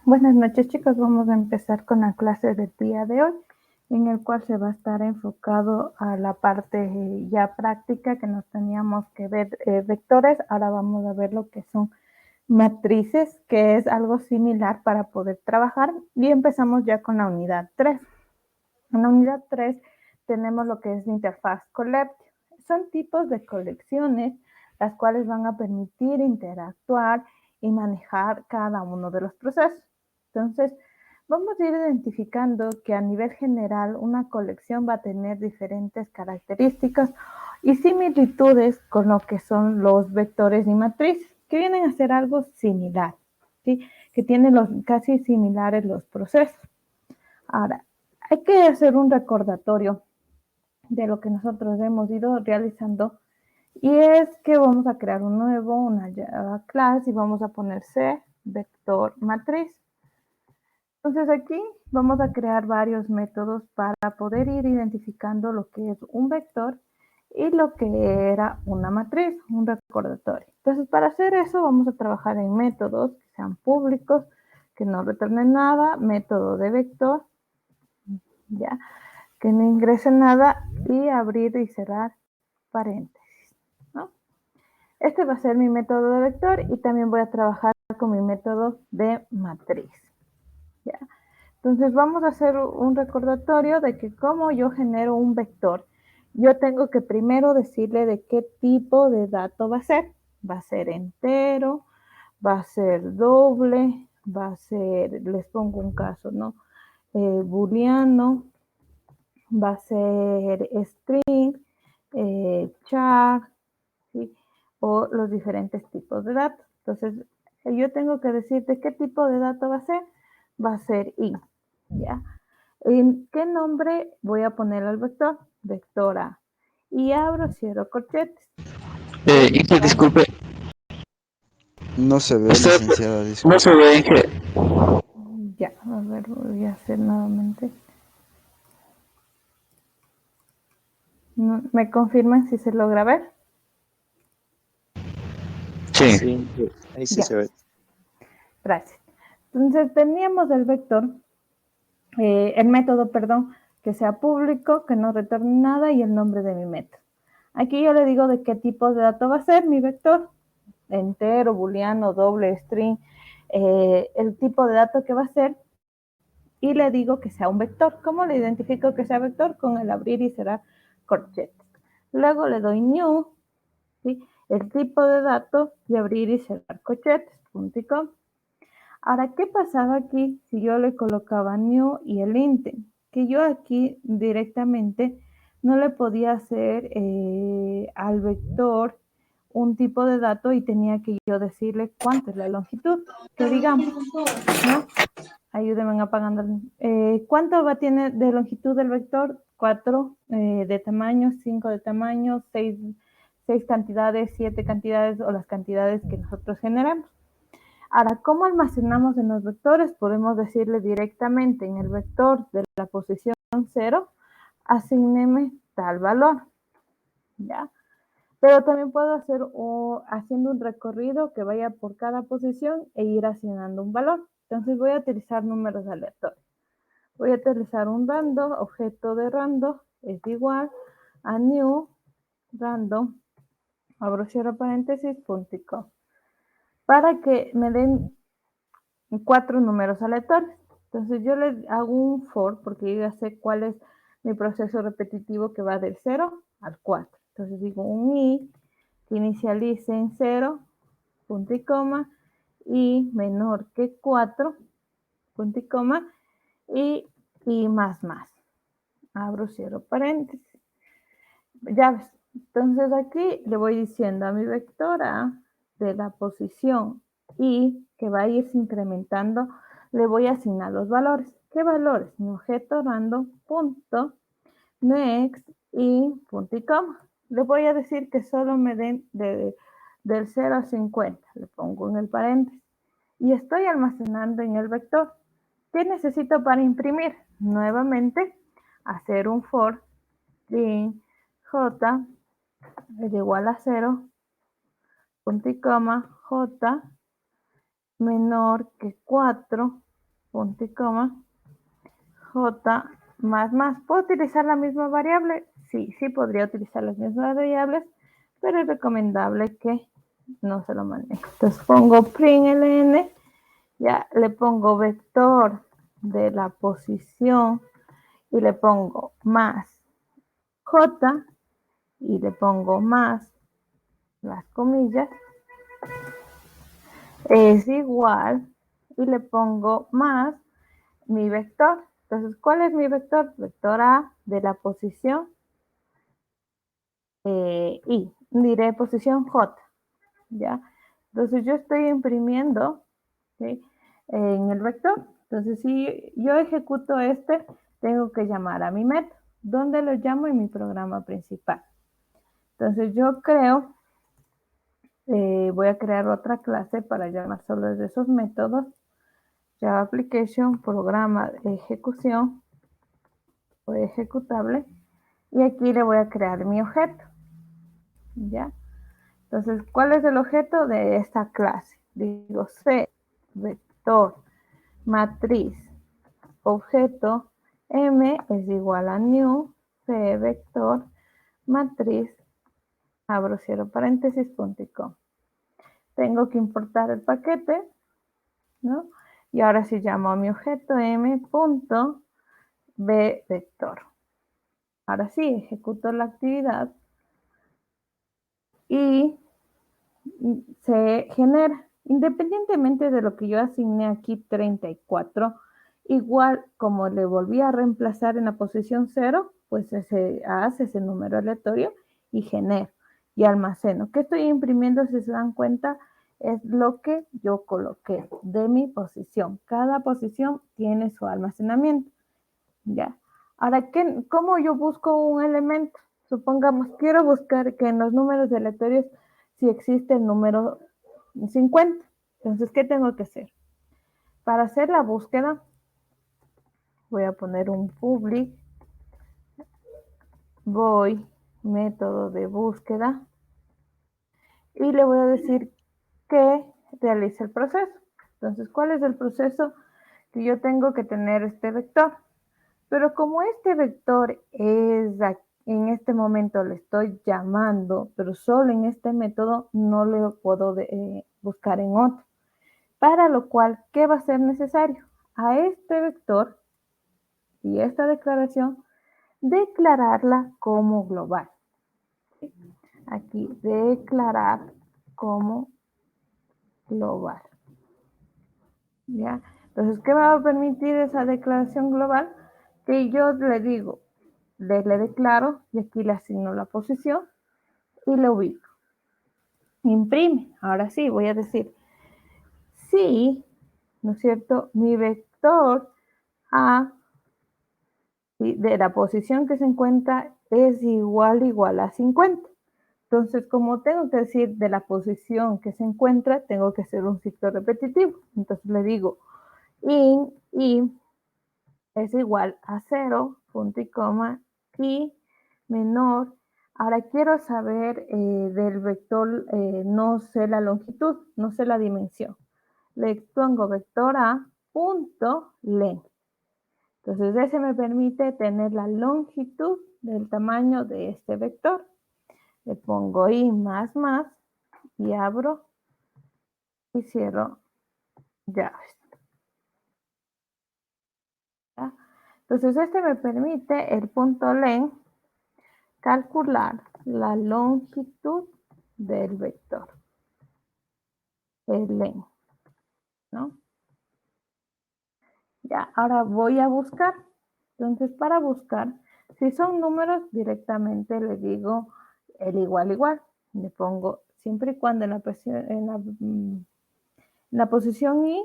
Buenas noches, chicos. Vamos a empezar con la clase del día de hoy, en el cual se va a estar enfocado a la parte ya práctica que nos teníamos que ver vectores. Ahora vamos a ver lo que son matrices, que es algo similar para poder trabajar. Y empezamos ya con la unidad 3. En la unidad 3 tenemos lo que es interfaz collection. Son tipos de colecciones las cuales van a permitir interactuar y manejar cada uno de los procesos. Entonces, vamos a ir identificando que a nivel general una colección va a tener diferentes características y similitudes con lo que son los vectores y matrices, que vienen a ser algo similar, ¿sí? Que tienen casi similares los procesos. Ahora, hay que hacer un recordatorio de lo que nosotros hemos ido realizando, y es que vamos a crear una Java class y vamos a poner C vector matriz. Entonces aquí vamos a crear varios métodos para poder ir identificando lo que es un vector y lo que era una matriz, un recordatorio. Entonces para hacer eso vamos a trabajar en métodos que sean públicos, que no retornen nada, método de vector, ya, que no ingrese nada y abrir y cerrar paréntesis, ¿no? Este va a ser mi método de vector y también voy a trabajar con mi método de matriz, ¿ya? Entonces vamos a hacer un recordatorio de que como yo genero un vector, yo tengo que primero decirle de qué tipo de dato va a ser. Va a ser entero, va a ser doble, va a ser, les pongo un caso, ¿no? Booleano, va a ser string, char, ¿sí? O los diferentes tipos de datos. Entonces, yo tengo que decirte qué tipo de dato va a ser. Va a ser int, ¿ya? ¿En qué nombre voy a poner al vector? Vector A. Y abro, cierro corchetes. Disculpe, No se ve, usted licenciada, no se disculpe. ve en que... Ya, a ver, voy a hacer nuevamente. No, ¿me confirman si se logra ver? Sí. Sí, ahí sí Ya, se ve. gracias. Entonces teníamos el vector, el método, perdón, que sea público, que no retorne nada y el nombre de mi método. Aquí yo le digo de qué tipo de dato va a ser mi vector, entero, booleano, doble, string, el tipo de dato que va a ser, y le digo que sea un vector. ¿Cómo le identifico que sea vector? Con el abrir y cerrar corchetes. Luego le doy new, ¿sí? El tipo de dato y abrir y cerrar corchetes, punto y coma. Ahora, ¿qué pasaba aquí si yo le colocaba new y el intent? Que yo aquí directamente no le podía hacer al vector un tipo de dato y tenía que yo decirle cuánto es la longitud, que digamos, ¿no? Ayúdenme apagando. ¿Cuánto va a tener de longitud el vector? 4 de tamaño, 5 de tamaño, 6 cantidades, 7 cantidades o las cantidades que nosotros generamos. Ahora, ¿cómo almacenamos en los vectores? Podemos decirle directamente en el vector de la posición 0, asigneme tal valor, ¿ya? Pero también puedo hacer haciendo un recorrido que vaya por cada posición e ir asignando un valor. Entonces voy a utilizar números aleatorios. Voy a utilizar un random, objeto de random es igual a new random, abro cierro paréntesis, punto y coma, para que me den 4 números aleatorios. Entonces yo les hago un for porque yo ya sé cuál es mi proceso repetitivo que va del 0 al 4. Entonces digo un i que inicialice en 0, punto y coma, y menor que 4, punto y coma, y más. Abro, cierro paréntesis. Ya ves. Entonces aquí le voy diciendo a mi vectora de la posición y que va a irse incrementando, le voy a asignar los valores. ¿Qué valores? Mi objeto random punto next y punto y coma. Le voy a decir que solo me den del 0 a 50. Le pongo en el paréntesis. Y estoy almacenando en el vector. ¿Qué necesito para imprimir? Nuevamente, hacer un for string j es igual a 0, punto y coma, j, menor que 4, punto y coma, j más. ¿Puedo utilizar la misma variable? Sí, sí podría utilizar las mismas variables, pero es recomendable que no se lo maneje. Entonces pongo println, ya le pongo vector de la posición y le pongo más j y le pongo más las comillas, es igual y le pongo más mi vector. Entonces, ¿cuál es mi vector? Vector A de la posición I, diré posición J, ¿ya? Entonces, yo estoy imprimiendo, ¿sí?, en el vector. Entonces, si yo ejecuto este, tengo que llamar a mi método. ¿Dónde lo llamo? En mi programa principal. Entonces, yo creo, voy a crear otra clase para llamar solo de esos métodos. Java Application, programa de ejecución o ejecutable. Y aquí le voy a crear mi objeto, ¿ya? Entonces, ¿cuál es el objeto de esta clase? Digo C, vector, matriz, objeto, M es igual a new, C, vector, matriz, abro, cierro paréntesis, punto y coma. Tengo que importar el paquete, ¿no? Y ahora sí llamo a mi objeto m.b vector. Ahora sí, ejecuto la actividad y se genera, independientemente de lo que yo asigné aquí 34, igual como le volví a reemplazar en la posición 0, pues se hace ese número aleatorio y genero y almaceno. ¿Qué estoy imprimiendo? Si se dan cuenta, es lo que yo coloqué de mi posición. Cada posición tiene su almacenamiento, ¿ya? Ahora, ¿cómo yo busco un elemento? Supongamos, quiero buscar que en los números aleatorios si existe el número 50. Entonces, ¿qué tengo que hacer? Para hacer la búsqueda, voy a poner un public void método de búsqueda y le voy a decir que realice el proceso. Entonces, ¿cuál es el proceso? Que yo tengo que tener este vector. Pero como este vector es aquí, en este momento le estoy llamando, pero solo en este método no le puedo buscar en otro. Para lo cual, ¿qué va a ser necesario? A este vector y esta declaración, declararla como global. Aquí, declarar como global. ¿Ya? Entonces, ¿qué me va a permitir esa declaración global? Que yo le digo, le declaro y aquí le asigno la posición y lo ubico. Imprime. Ahora sí, voy a decir, sí, ¿no es cierto? Mi vector A de la posición que se encuentra es igual a 50. Entonces, como tengo que decir de la posición que se encuentra, tengo que hacer un ciclo repetitivo. Entonces le digo, in y es igual a 0, punto y coma, y menor. Ahora quiero saber del vector, no sé la longitud, no sé la dimensión. Le pongo vector A punto len. Entonces ese me permite tener la longitud del tamaño de este vector. Le pongo i más y abro y cierro llaves. ¿Ya? Entonces este me permite el punto len calcular la longitud del vector, el len, ¿no? Ya, ahora voy a buscar. Entonces, para buscar, si son números, directamente le digo el igual. Le pongo siempre y cuando en la posición i,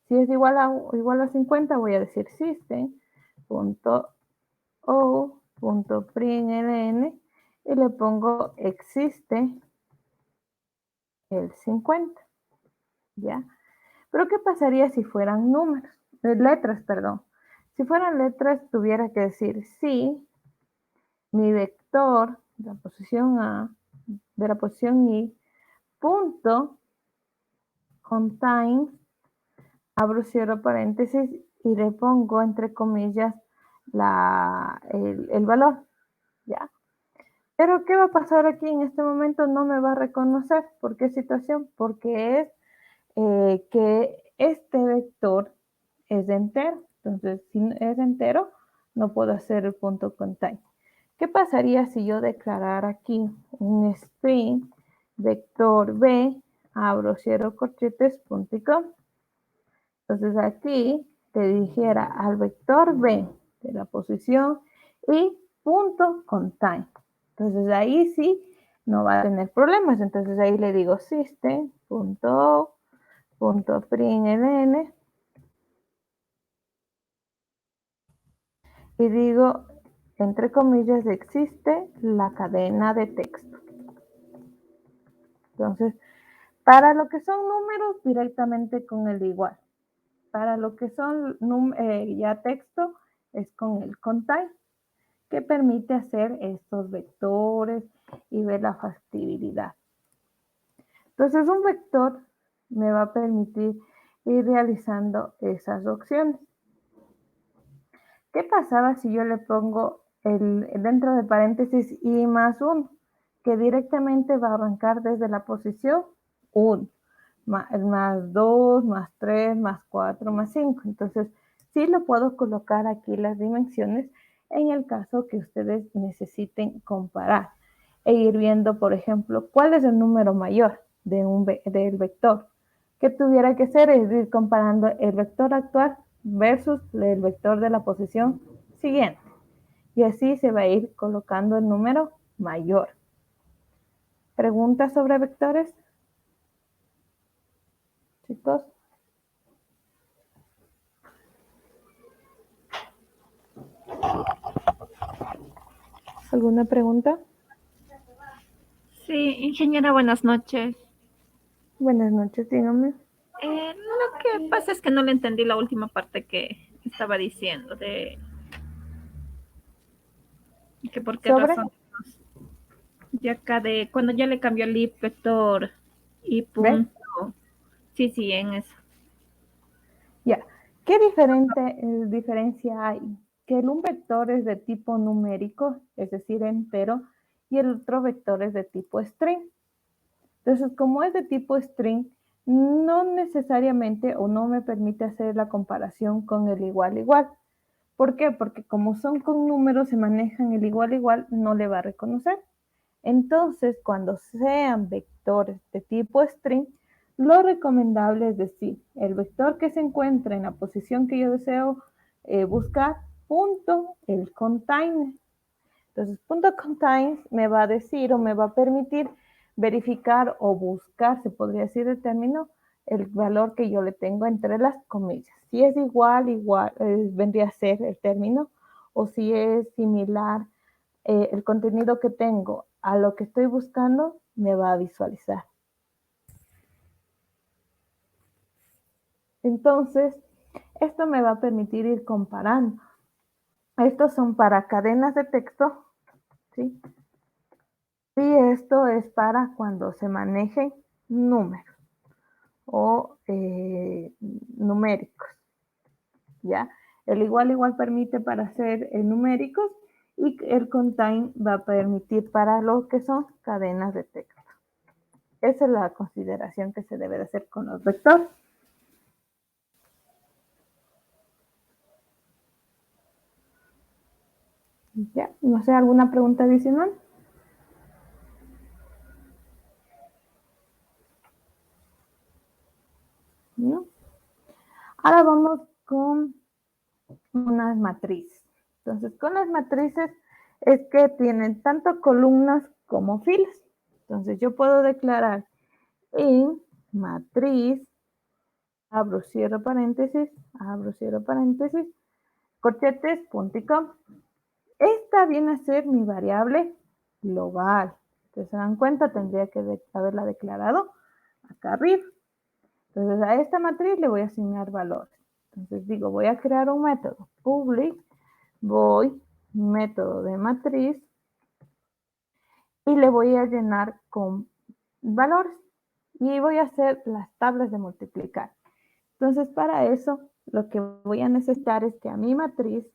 si es igual a 50, voy a decir system.o.println y le pongo existe el 50, ¿ya? Pero ¿qué pasaría si fueran números? Letras, perdón. Si fueran letras, tuviera que decir sí, mi vector de la posición A, de la posición I, punto contain abro, cierro paréntesis y le pongo entre comillas el valor, ¿ya? Pero ¿qué va a pasar aquí en este momento? No me va a reconocer. ¿Por qué situación? Porque es que este vector es entero. Entonces, si es entero, no puedo hacer el punto contain. ¿Qué pasaría si yo declarara aquí un string vector b, abro, cierro corchetes, punto y coma? Entonces aquí te dijera al vector b de la posición y punto contain. Entonces ahí sí no va a tener problemas. Entonces ahí le digo system.out.println y digo, entre comillas, existe la cadena de texto. Entonces, para lo que son números, directamente con el igual. Para lo que son ya texto, es con el contain, que permite hacer estos vectores y ver la factibilidad. Entonces, un vector me va a permitir ir realizando esas opciones. ¿Qué pasaba si yo le pongo dentro de paréntesis i más 1? Que directamente va a arrancar desde la posición 1, más 2, más 3, más 4, más 5. Entonces, sí lo puedo colocar aquí las dimensiones en el caso que ustedes necesiten comparar e ir viendo, por ejemplo, cuál es el número mayor del vector. ¿Qué tuviera que hacer? Es ir comparando el vector actual versus el vector de la posición siguiente. Y así se va a ir colocando el número mayor. ¿Preguntas sobre vectores? Chicos. ¿Alguna pregunta? Sí, ingeniera, buenas noches. Buenas noches, dígame. Lo que pasa es que no le entendí la última parte que estaba diciendo, de que por qué ¿Sobre? razón, ya acá de cuando ya le cambió el if vector y ¿Ves? punto. Sí, sí, en eso. Ya. ¿Qué diferencia hay? Que un vector es de tipo numérico, es decir, entero, y el otro vector es de tipo string. Entonces, como es de tipo string, no necesariamente o no me permite hacer la comparación con el igual igual. ¿Por qué? Porque como son con números, se manejan el igual igual, no le va a reconocer. Entonces, cuando sean vectores de tipo string, lo recomendable es decir, el vector que se encuentra en la posición que yo deseo buscar, punto, el container. Entonces, punto contain me va a decir o me va a permitir verificar o buscar, se podría decir el término, el valor que yo le tengo entre las comillas. Si es igual, vendría a ser el término, o si es similar el contenido que tengo a lo que estoy buscando, me va a visualizar. Entonces, esto me va a permitir ir comparando. Estos son para cadenas de texto, ¿sí? Y esto es para cuando se manejen números o numéricos, ¿ya? El igual permite para hacer numéricos y el contain va a permitir para lo que son cadenas de texto. Esa es la consideración que se debe de hacer con los vectores. ¿Ya? No sé, ¿alguna pregunta adicional? ¿No? Ahora vamos con unas matrices. Entonces, con las matrices es que tienen tanto columnas como filas. Entonces, yo puedo declarar en matriz, abro, cierro paréntesis, corchetes, punto y coma. Esta viene a ser mi variable global. Ustedes se dan cuenta, tendría que haberla declarado acá arriba. Entonces, a esta matriz le voy a asignar valores. Entonces, digo, voy a crear un método public voy, método de matriz, y le voy a llenar con valores. Y voy a hacer las tablas de multiplicar. Entonces, para eso, lo que voy a necesitar es que a mi matriz,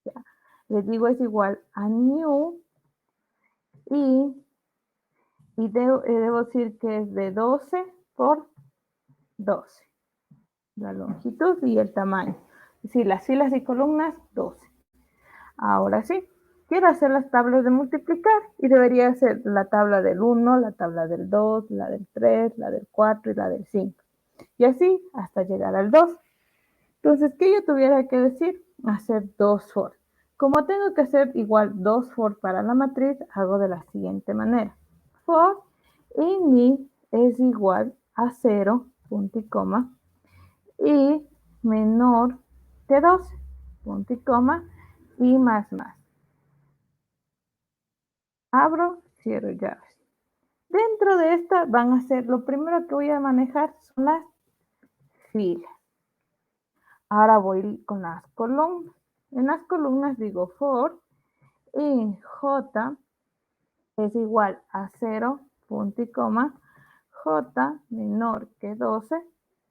ya, les digo, es igual a new y debo decir que es de 12 por 12. La longitud y el tamaño. Es decir, las filas y columnas, 12. Ahora sí, quiero hacer las tablas de multiplicar y debería ser la tabla del 1, la tabla del 2, la del 3, la del 4 y la del 5. Y así hasta llegar al 2. Entonces, ¿qué yo tuviera que decir? Hacer 2 for. Como tengo que hacer igual 2 for para la matriz, hago de la siguiente manera. For in mi es igual a 0, punto y coma, y menor que 12, punto y coma, y más. Abro, cierro llaves. Dentro de esta van a ser, lo primero que voy a manejar son las filas. Ahora voy con las columnas. En las columnas digo for y J es igual a 0, punto y coma, J menor que 12,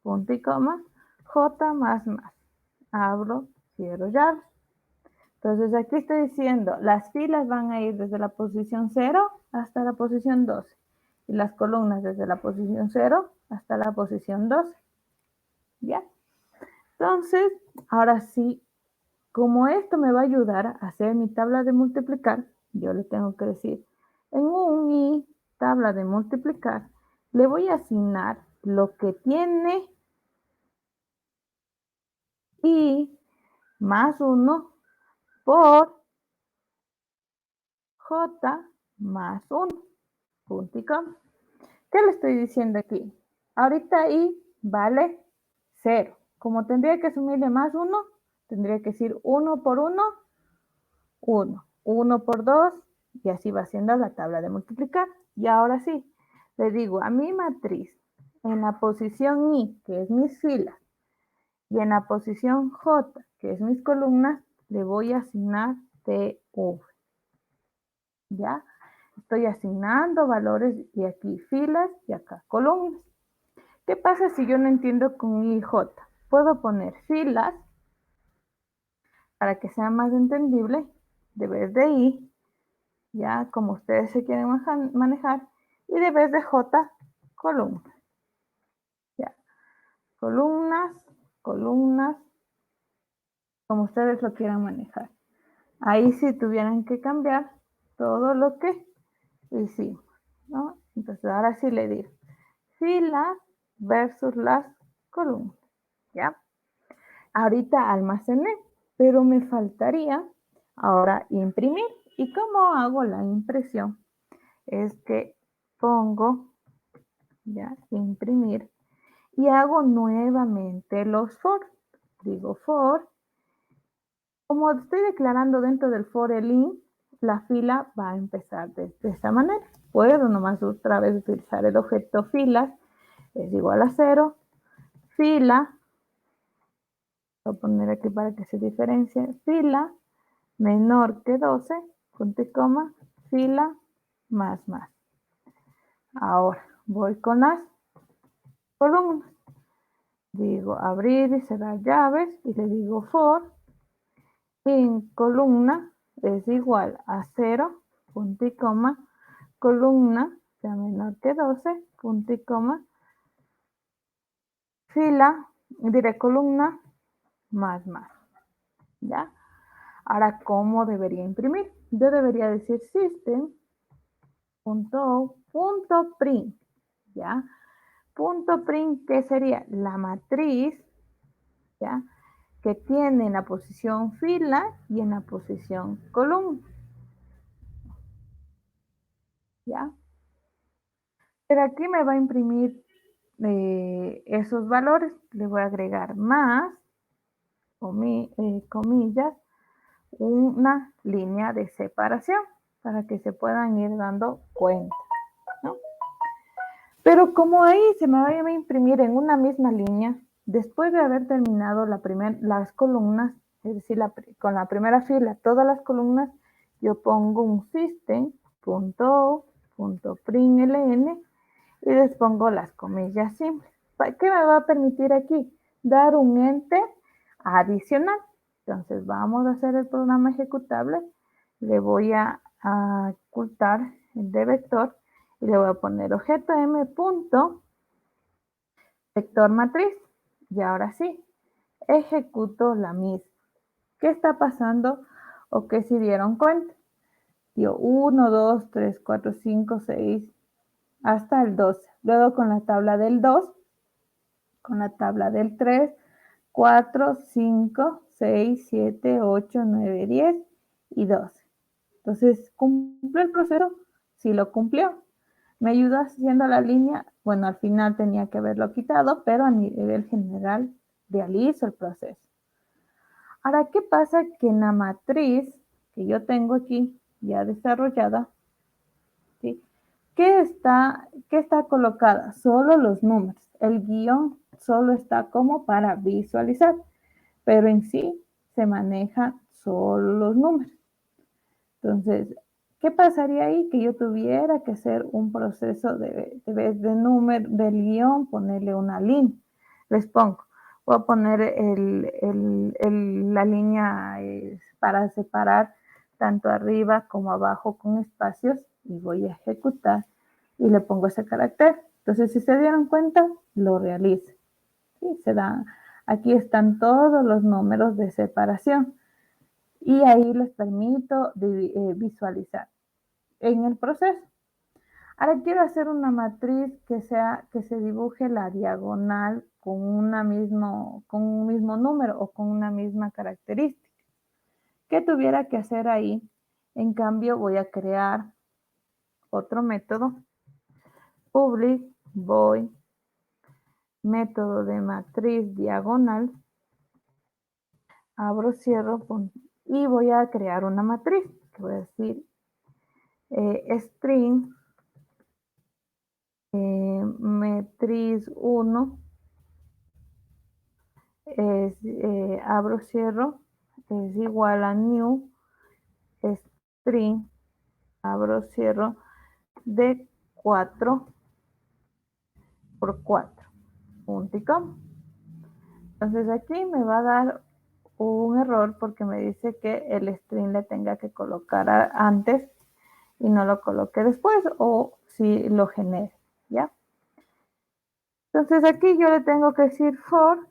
punto y coma, J más. Abro, cierro llaves. Entonces aquí estoy diciendo, las filas van a ir desde la posición 0 hasta la posición 12. Y las columnas desde la posición 0 hasta la posición 12. ¿Ya? Entonces, ahora sí, como esto me va a ayudar a hacer mi tabla de multiplicar, yo le tengo que decir, en un i tabla de multiplicar, le voy a asignar lo que tiene i más 1 por j más 1, punto y coma. ¿Qué le estoy diciendo aquí? Ahorita i vale 0. Como tendría que sumirle más 1, tendría que decir 1 por 1, 1. 1 por 2, y así va siendo la tabla de multiplicar. Y ahora sí, le digo a mi matriz, en la posición i, que es mis filas, y en la posición j, que es mis columnas, le voy a asignar tv. ¿Ya? Estoy asignando valores y aquí filas y acá columnas. ¿Qué pasa si yo no entiendo con i y j? Puedo poner filas para que sea más entendible, de vez de i, ya como ustedes se quieren manejar, y de vez de j, columnas. Ya. Columnas, como ustedes lo quieran manejar. Ahí sí tuvieran que cambiar todo lo que hicimos, ¿no? Entonces ahora sí le digo, filas versus las columnas, ¿ya? Ahorita almacené, pero me faltaría ahora imprimir. ¿Y cómo hago la impresión? Es que pongo, ya, imprimir, y hago nuevamente los for. Digo for. Como estoy declarando dentro del for el in, la fila va a empezar de esta manera. Puedo nomás otra vez utilizar el objeto filas, es igual a 0, fila, voy a poner aquí para que se diferencie, fila menor que 12, punto y coma, fila más. Ahora voy con las columnas. Digo abrir y cerrar llaves y le digo for. En columna es igual a 0, punto y coma, columna sea menor que 12, punto y coma, fila, diré columna más. ¿Ya? Ahora, ¿cómo debería imprimir? Yo debería decir system.print, ¿ya? Punto print, ¿qué sería? La matriz, ¿ya? Que tiene en la posición fila y en la posición columna, ¿ya? Pero aquí me va a imprimir esos valores. Le voy a agregar más, comillas, una línea de separación para que se puedan ir dando cuenta, ¿no? Pero como ahí se me va a imprimir en una misma línea, después de haber terminado las columnas, es decir, con la primera fila, todas las columnas, yo pongo un system.print.ln y les pongo las comillas simples ¿qué me va a permitir aquí? Dar un enter adicional. Entonces vamos a hacer el programa ejecutable. Le voy a ocultar el de vector y le voy a poner objeto m punto vector matriz. Y ahora sí, ejecuto la misma. ¿Qué está pasando o qué se dieron cuenta? Dio 1, 2, 3, 4, 5, 6, hasta el 12. Luego con la tabla del 2, con la tabla del 3, 4, 5, 6, 7, 8, 9, 10 y 12. Entonces, ¿cumplió el proceso? Sí lo cumplió. ¿Me ayudó haciendo la línea? Bueno, al final tenía que haberlo quitado, pero a nivel general realizo el proceso. Ahora, ¿qué pasa? Que en la matriz que yo tengo aquí ya desarrollada, ¿sí? ¿Qué está colocada? Solo los números. El guión solo está como para visualizar, pero en sí se manejan solo los números. Entonces, ¿qué pasaría ahí? Que yo tuviera que hacer un proceso de vez de número del guión, ponerle una línea. Les pongo, voy a poner la línea para separar tanto arriba como abajo con espacios y voy a ejecutar y le pongo ese carácter. Entonces, si se dieron cuenta, lo realizo. ¿Sí? Aquí están todos los números de separación. Y ahí les permito visualizar en el proceso. Ahora quiero hacer una matriz que se dibuje la diagonal con un mismo número o con una misma característica. ¿Qué tuviera que hacer ahí? En cambio, voy a crear otro método. Public void método de matriz diagonal. Abro, cierro y voy a crear una matriz. Que voy a decir string matriz 1 es, abro, cierro, es igual a new string, abro, cierro, de 4 por 4, punto y coma. Entonces aquí me va a dar un error porque me dice que el string le tenga que colocar antes y no lo coloque después o si lo genere, ¿ya? Entonces aquí yo le tengo que decir for,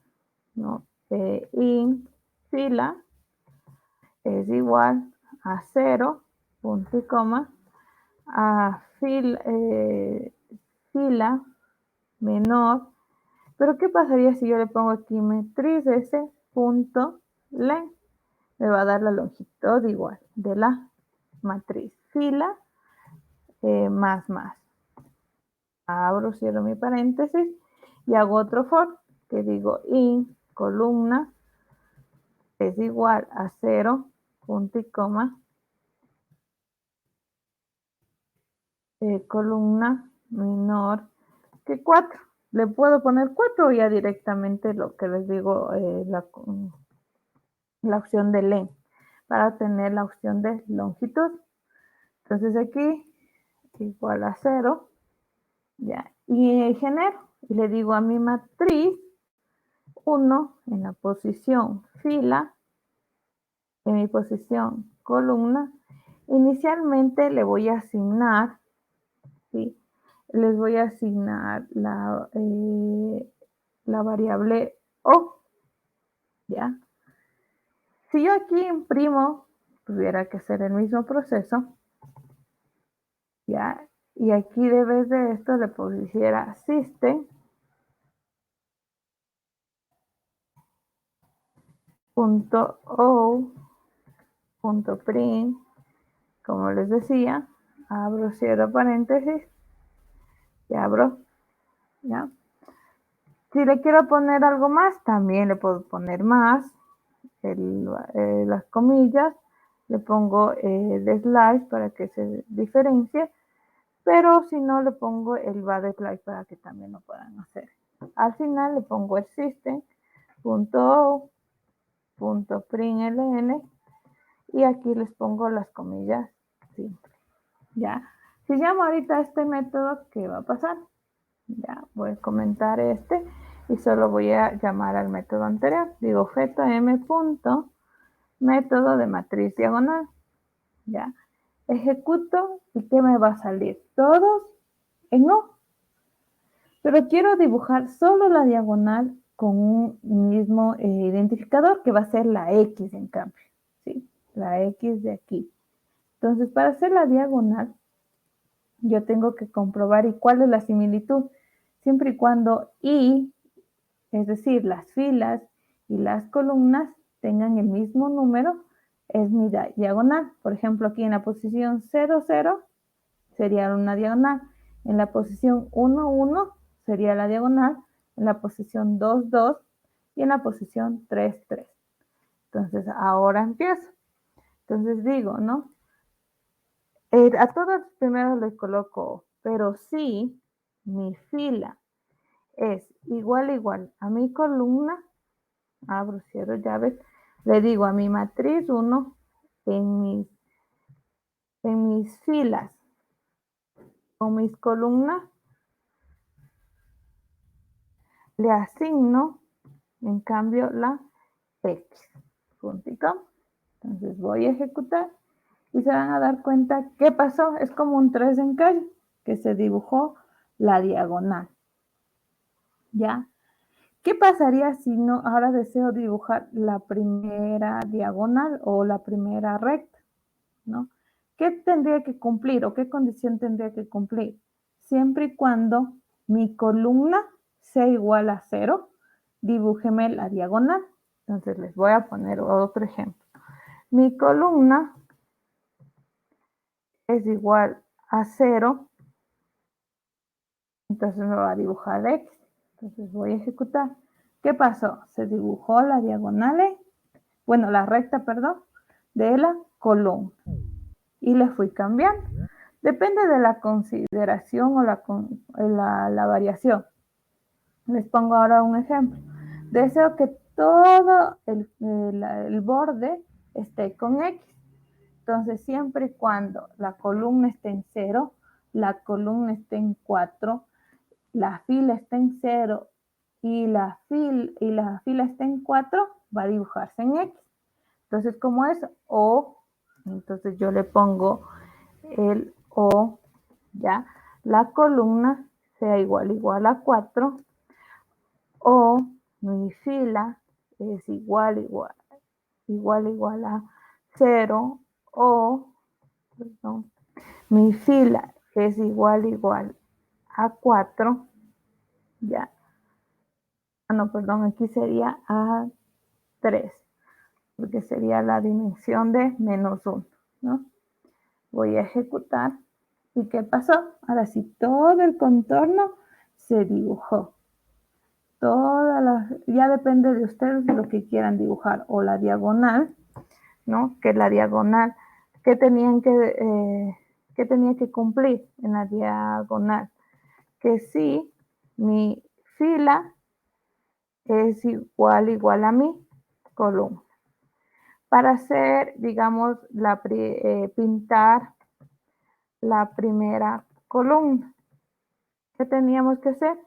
¿no? In fila es igual a 0, punto y coma, a fila menor. Pero ¿qué pasaría si yo le pongo aquí matriz s punto len? Me va a dar la longitud igual de la matriz fila más. Abro, cierro mi paréntesis y hago otro for que digo in columna es igual a 0, punto y coma, columna menor que 4. Le puedo poner 4 o ya directamente lo que les digo, la opción de len, para tener la opción de longitud. Entonces aquí igual a 0, ya, y genero, y le digo a mi matriz 1 en la posición fila, en mi posición columna, inicialmente le voy a asignar, ¿sí? Les voy a asignar la variable O, ¿ya? Si yo aquí imprimo, tuviera que hacer el mismo proceso, ¿ya? Y aquí de vez de esto le pusiera system.o.print, como les decía, abro, cierro paréntesis y abro, ¿ya? Si le quiero poner algo más, también le puedo poner más, las comillas, le pongo de slash para que se diferencie, pero si no le pongo el va de slash para que también lo puedan hacer. Al final le pongo el system.o.println y aquí les pongo las comillas simples, ¿ya? Si llamo ahorita a este método, ¿qué va a pasar? Ya voy a comentar este. y solo voy a llamar al método anterior. Digo objeto m punto método de matriz diagonal. Ya. Ejecuto y ¿qué me va a salir? Todos en O. Pero quiero dibujar solo la diagonal con un mismo identificador que va a ser la X en cambio. ¿Sí? La X de aquí. Entonces, para hacer la diagonal, yo tengo que comprobar y cuál es la similitud. Siempre y cuando I, es decir, las filas y las columnas tengan el mismo número, es mi diagonal. Por ejemplo, aquí en la posición 0, 0 sería una diagonal. En la posición 1, 1 sería la diagonal. En la posición 2, 2 y en la posición 3, 3. Entonces, ahora empiezo. Entonces digo, ¿no? A todos primero les coloco, pero si mi fila es igual a mi columna, abro, cierro llaves, le digo a mi matriz 1 en mis filas o mis columnas, le asigno en cambio la X, puntito. Entonces voy a ejecutar y se van a dar cuenta qué pasó. Es como un 3 en calle, que se dibujó la diagonal. ¿Ya? ¿Qué pasaría si no, ahora deseo dibujar la primera diagonal o la primera recta? ¿No? ¿Qué tendría que cumplir o qué condición tendría que cumplir? Siempre y cuando mi columna sea igual a 0, dibújeme la diagonal. Entonces les voy a poner otro ejemplo. Mi columna es igual a 0, entonces me va a dibujar X. Entonces voy a ejecutar. ¿Qué pasó? Se dibujó la diagonal, bueno, la recta, perdón, de la columna. Y le fui cambiando. Depende de la consideración o la variación. Les pongo ahora un ejemplo. Deseo que todo el borde esté con X. Entonces, siempre y cuando la columna esté en 0, la columna esté en 4, la fila esté en 0 y la fila esté en 4, va a dibujarse en X. Entonces, como es O, entonces yo le pongo el O, ya, la columna sea igual a 4, o mi fila es igual a 0, o, perdón, mi fila es igual a 4, ya. No, perdón, aquí sería a 3, porque sería la dimensión de -1, ¿no? Voy a ejecutar. ¿Y qué pasó? Ahora sí, todo el contorno se dibujó. Ya depende de ustedes lo que quieran dibujar. O la diagonal, ¿no? Que la diagonal, ¿qué tenía que cumplir en la diagonal? Que sí, mi fila es igual a mi columna. Para hacer, digamos, pintar la primera columna, ¿qué teníamos que hacer?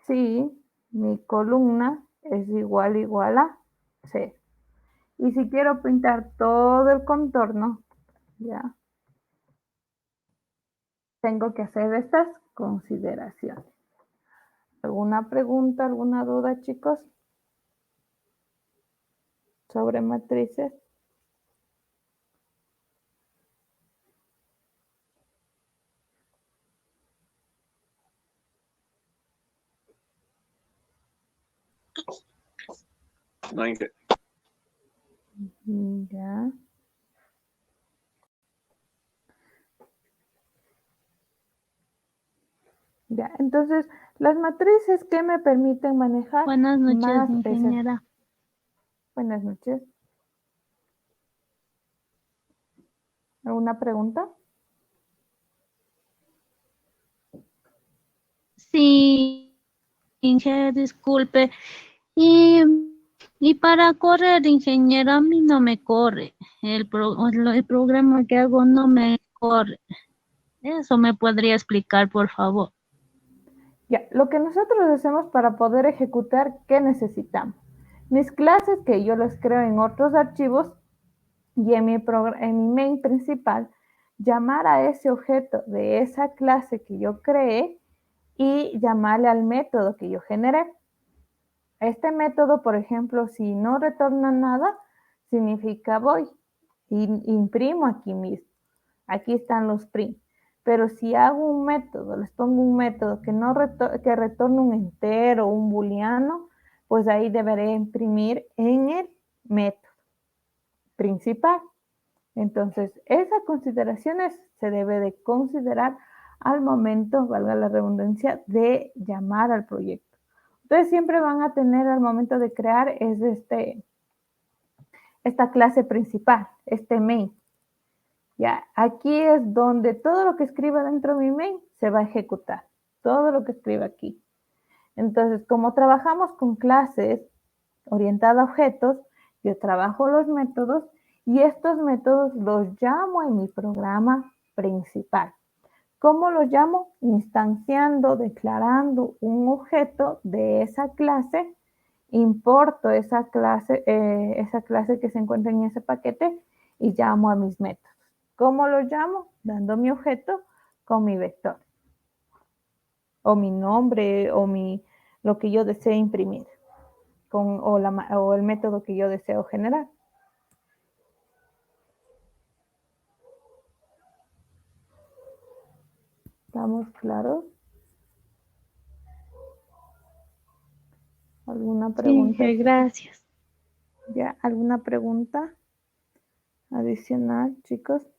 Sí, mi columna es igual a 0. Y si quiero pintar todo el contorno, ya, tengo que hacer estas consideraciones. ¿Alguna pregunta, alguna duda, chicos? Sobre matrices. No hay que- Ya. Ya, entonces, las matrices que me permiten manejar Buenas noches, más ingeniera. Buenas noches. ¿Alguna pregunta? Sí, ingeniera, disculpe. Y para correr, ingeniera, a mí no me corre. El programa que hago no me corre. Eso me podría explicar, por favor. Ya, lo que nosotros hacemos para poder ejecutar, ¿qué necesitamos? Mis clases que yo las creo en otros archivos y en mi main principal, llamar a ese objeto de esa clase que yo creé y llamarle al método que yo generé. Este método, por ejemplo, si no retorna nada, significa voy y imprimo aquí mismo. Aquí están los prim. Pero si hago un método, les pongo un método que no que retorne un entero, un booleano, pues ahí deberé imprimir en el método principal. Entonces, esas consideraciones se debe de considerar al momento, valga la redundancia, de llamar al proyecto. Ustedes siempre van a tener al momento de crear esta clase principal, este main. Ya, aquí es donde todo lo que escriba dentro de mi main se va a ejecutar. Todo lo que escriba aquí. Entonces, como trabajamos con clases orientadas a objetos, yo trabajo los métodos y estos métodos los llamo en mi programa principal. ¿Cómo los llamo? Instanciando, declarando un objeto de esa clase, importo esa clase que se encuentra en ese paquete y llamo a mis métodos. ¿Cómo los llamo? Dando mi objeto con mi vector, o mi nombre, o lo que yo desee imprimir, o el método que yo deseo generar. ¿Estamos claros? ¿Alguna pregunta? Sí, gracias. ¿Ya? ¿Alguna pregunta adicional, chicos?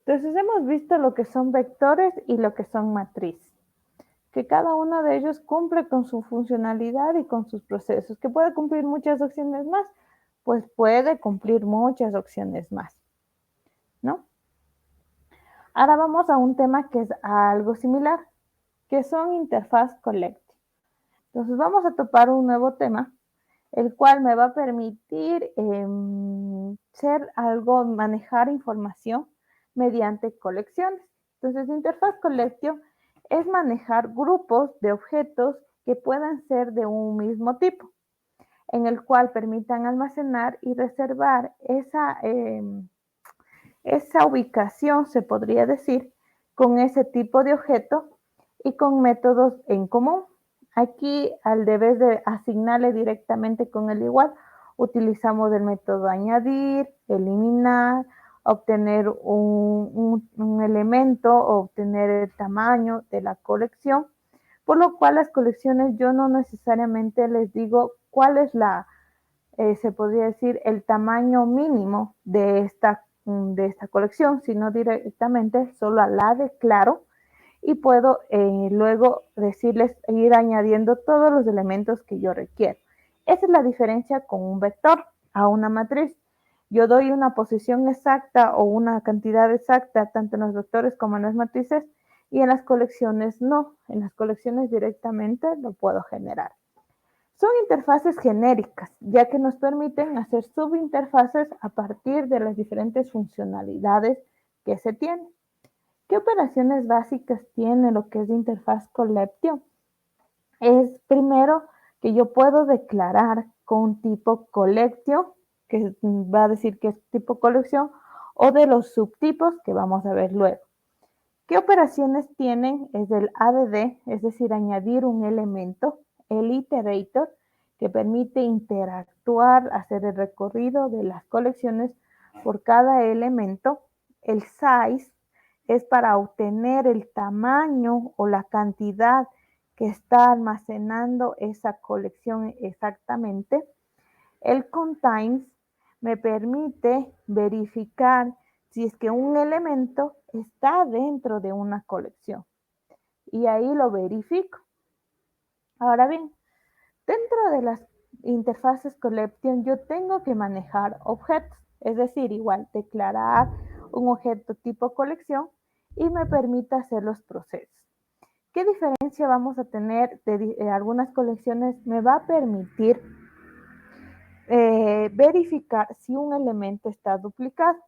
Entonces hemos visto lo que son vectores y lo que son matrices, que cada uno de ellos cumple con su funcionalidad y con sus procesos. ¿Que puede cumplir muchas opciones más? Pues puede cumplir muchas opciones más, ¿no? Ahora vamos a un tema que es algo similar, que son interfaz collective. Entonces vamos a topar un nuevo tema, el cual me va a permitir manejar información mediante colecciones. Entonces, interfaz collective es manejar grupos de objetos que puedan ser de un mismo tipo, en el cual permitan almacenar y reservar esa ubicación, se podría decir, con ese tipo de objeto y con métodos en común. Aquí, al deber de asignarle directamente con el igual, utilizamos el método añadir, eliminar, obtener un elemento, obtener el tamaño de la colección, por lo cual las colecciones yo no necesariamente les digo cuál es se podría decir, el tamaño mínimo de esta colección, sino directamente solo la declaro y puedo luego decirles, ir añadiendo todos los elementos que yo requiero. Esa es la diferencia con un vector a una matriz. Yo doy una posición exacta o una cantidad exacta, tanto en los vectores como en las matrices, y en las colecciones no. En las colecciones directamente lo puedo generar. Son interfaces genéricas, ya que nos permiten hacer subinterfaces a partir de las diferentes funcionalidades que se tienen. ¿Qué operaciones básicas tiene lo que es interfaz collective? Es primero que yo puedo declarar con tipo collective, que va a decir que es tipo colección, o de los subtipos que vamos a ver luego. ¿Qué operaciones tienen? Es el add, es decir, añadir un elemento, el iterator, que permite interactuar, hacer el recorrido de las colecciones por cada elemento, el size, es para obtener el tamaño o la cantidad que está almacenando esa colección exactamente. El contains me permite verificar si es que un elemento está dentro de una colección. Y ahí lo verifico. Ahora bien, dentro de las interfaces collection yo tengo que manejar objetos, es decir, igual declarar un objeto tipo colección y me permite hacer los procesos. ¿Qué diferencia vamos a tener de algunas colecciones? Me va a permitir verificar si un elemento está duplicado.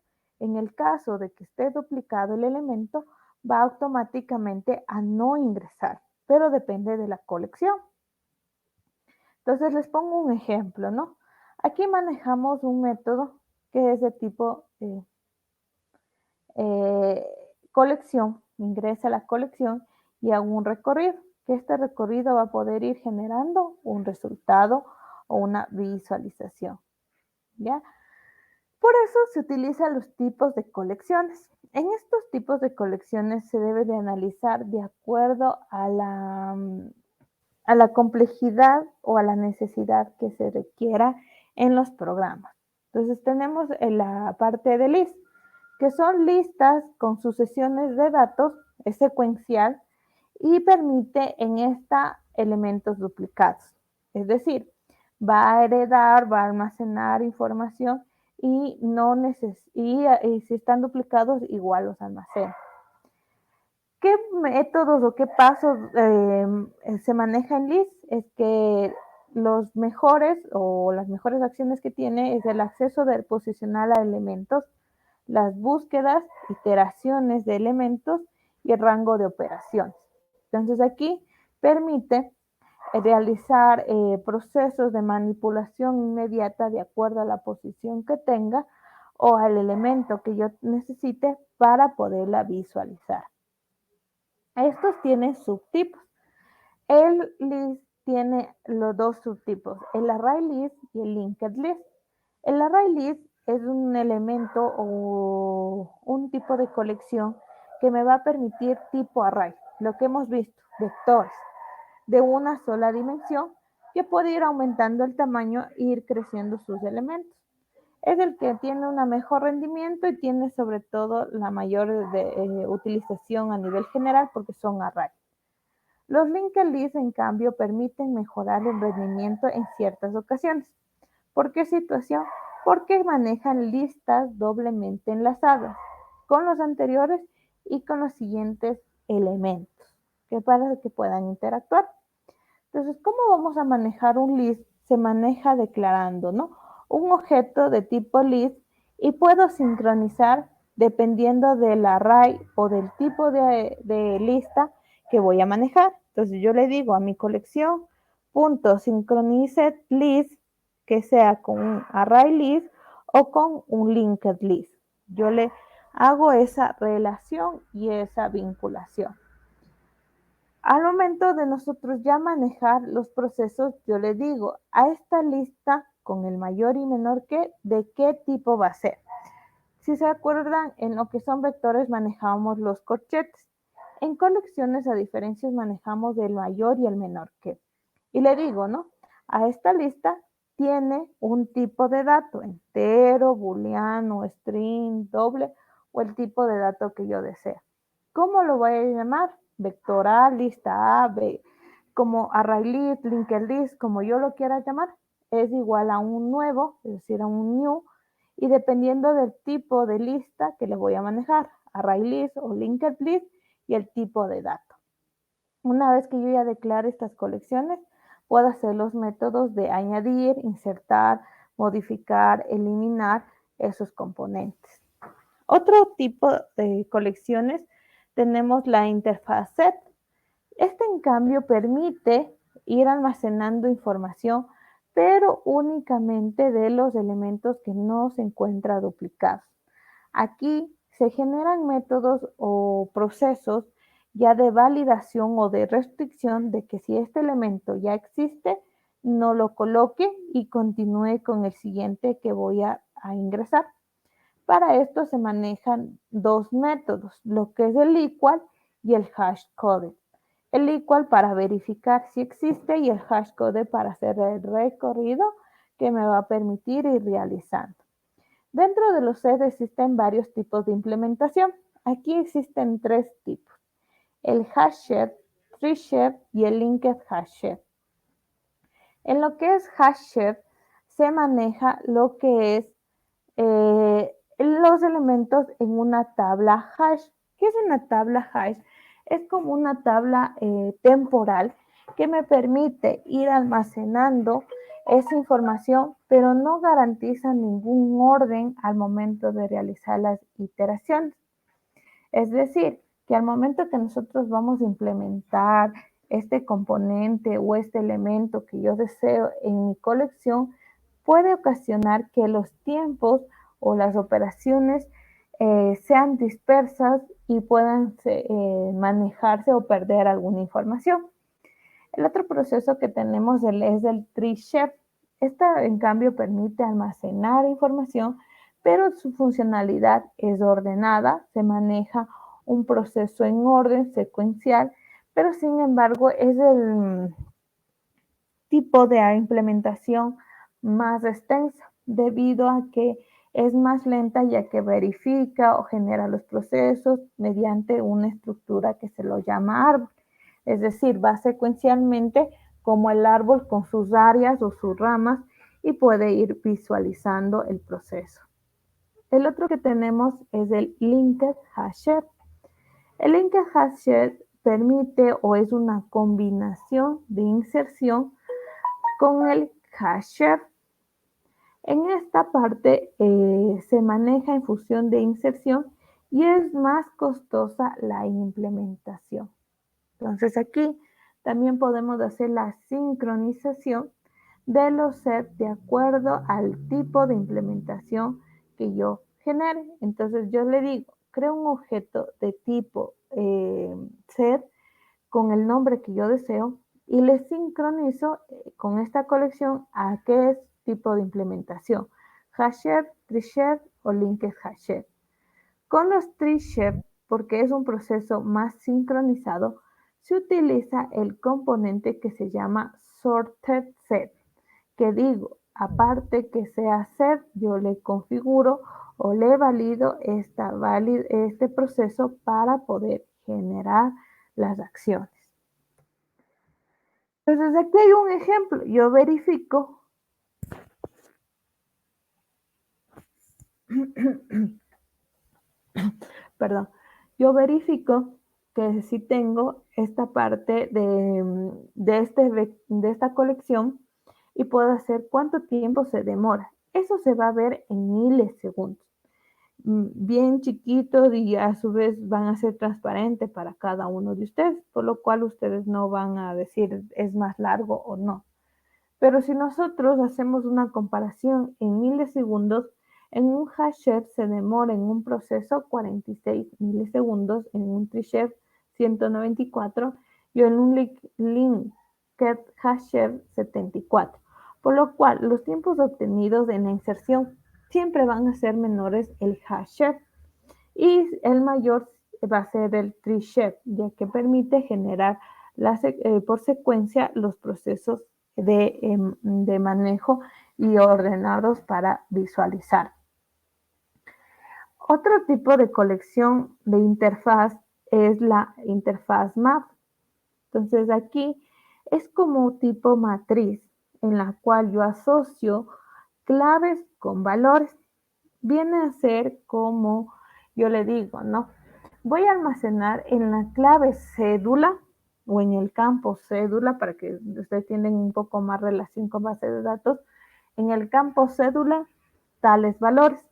En el caso de que esté duplicado el elemento, va automáticamente a no ingresar, pero depende de la colección. Entonces les pongo un ejemplo, ¿no? Aquí manejamos un método que es de tipo colección. Ingresa a la colección y hago un recorrido, que este recorrido va a poder ir generando un resultado o una visualización, ¿ya? Por eso se utilizan los tipos de colecciones. En estos tipos de colecciones se debe de analizar de acuerdo a la complejidad o a la necesidad que se requiera en los programas. Entonces tenemos en la parte de list, que son listas con sucesiones de datos, es secuencial y permite en esta elementos duplicados. Es decir, va a heredar, va a almacenar información y si están duplicados, igual los almacena. ¿Qué métodos o qué pasos se maneja en LIST? Es que los mejores o las mejores acciones que tiene es el acceso del posicional a elementos, las búsquedas, iteraciones de elementos y el rango de operaciones. Entonces aquí permite realizar procesos de manipulación inmediata de acuerdo a la posición que tenga o al elemento que yo necesite para poderla visualizar. Estos tienen subtipos. El list tiene los dos subtipos, el array list y el linked list. El array list es un elemento o un tipo de colección que me va a permitir tipo array, lo que hemos visto, vectores de una sola dimensión que puede ir aumentando el tamaño e ir creciendo sus elementos. Es el que tiene un mejor rendimiento y tiene sobre todo la mayor utilización a nivel general porque son array. Los linked lists, en cambio, permiten mejorar el rendimiento en ciertas ocasiones. ¿Por qué situación? Porque manejan listas doblemente enlazadas con los anteriores y con los siguientes elementos para que puedan interactuar. Entonces, ¿cómo vamos a manejar un list? Se maneja declarando, ¿no? Un objeto de tipo list y puedo sincronizar dependiendo del array o del tipo de lista que voy a manejar. Entonces, yo le digo a mi colección, punto synchronize list, que sea con un array list o con un linked list. Yo le hago esa relación y esa vinculación. Al momento de nosotros ya manejar los procesos, yo le digo a esta lista con el mayor y menor que, ¿de qué tipo va a ser? Si se acuerdan, en lo que son vectores manejamos los corchetes. En colecciones, a diferencias, manejamos el mayor y el menor que. Y le digo, ¿no? A esta lista tiene un tipo de dato, entero, booleano, string, doble, o el tipo de dato que yo desee. ¿Cómo lo voy a llamar? Vector A, lista A, B, como array list, linked list, como yo lo quiera llamar, es igual a un nuevo, es decir, a un new, y dependiendo del tipo de lista que le voy a manejar, array list o linked list, y el tipo de dato. Una vez que yo ya declare estas colecciones, puedo hacer los métodos de añadir, insertar, modificar, eliminar esos componentes. Otro tipo de colecciones tenemos la interfaz set. Este, en cambio, permite ir almacenando información, pero únicamente de los elementos que no se encuentran duplicados. Aquí se generan métodos o procesos ya de validación o de restricción de que si este elemento ya existe, no lo coloque y continúe con el siguiente que voy a ingresar. Para esto se manejan dos métodos, lo que es el equal y el hashcode. El equal para verificar si existe y el hashcode para hacer el recorrido que me va a permitir ir realizando. Dentro de los sets existen varios tipos de implementación. Aquí existen tres tipos: el hashed, treeshed y el linked hashed. En lo que es hashed se maneja lo que es los elementos en una tabla hash. ¿Qué es una tabla hash? Es como una tabla temporal que me permite ir almacenando esa información, pero no garantiza ningún orden al momento de realizar las iteraciones. Es decir, que al momento que nosotros vamos a implementar este componente o este elemento que yo deseo en mi colección, puede ocasionar que los tiempos o las operaciones sean dispersas y puedan manejarse o perder alguna información. El otro proceso que tenemos es el tree chef. Esta, en cambio, permite almacenar información, pero su funcionalidad es ordenada, se maneja un proceso en orden secuencial, pero sin embargo es el tipo de implementación más extensa, debido a que es más lenta, ya que verifica o genera los procesos mediante una estructura que se lo llama árbol. Es decir, va secuencialmente como el árbol con sus áreas o sus ramas y puede ir visualizando el proceso. El otro que tenemos es el linked hasher. El linked hasher permite o es una combinación de inserción con el hasher. En esta parte se maneja en función de inserción y es más costosa la implementación. Entonces aquí también podemos hacer la sincronización de los sets de acuerdo al tipo de implementación que yo genere. Entonces yo le digo, creo un objeto de tipo set con el nombre que yo deseo y le sincronizo con esta colección a qué es tipo de implementación, hasher, treeshare o linked hasher. Con los treeshare, porque es un proceso más sincronizado, se utiliza el componente que se llama sorted set, que digo, aparte que sea set, yo le configuro o le valido este proceso para poder generar las acciones. Entonces aquí hay un ejemplo, yo verifico perdón, yo verifico que si tengo esta parte de esta colección y puedo hacer cuánto tiempo se demora. Eso se va a ver en milisegundos, bien chiquitos y a su vez van a ser transparentes para cada uno de ustedes, por lo cual ustedes no van a decir es más largo o no. Pero si nosotros hacemos una comparación en milisegundos, en un hasher se demora en un proceso 46 milisegundos, en un treeshare 194 y en un linked hasher 74. Por lo cual, los tiempos obtenidos en la inserción siempre van a ser menores el hasher y el mayor va a ser el treeshare, ya que permite generar por secuencia los procesos de manejo y ordenados para visualizar. Otro tipo de colección de interfaz es la interfaz map. Entonces aquí es como tipo matriz en la cual yo asocio claves con valores. Viene a ser como yo le digo, ¿no? Voy a almacenar en la clave cédula o en el campo cédula para que ustedes tengan un poco más relación con base de datos. En el campo cédula, tales valores.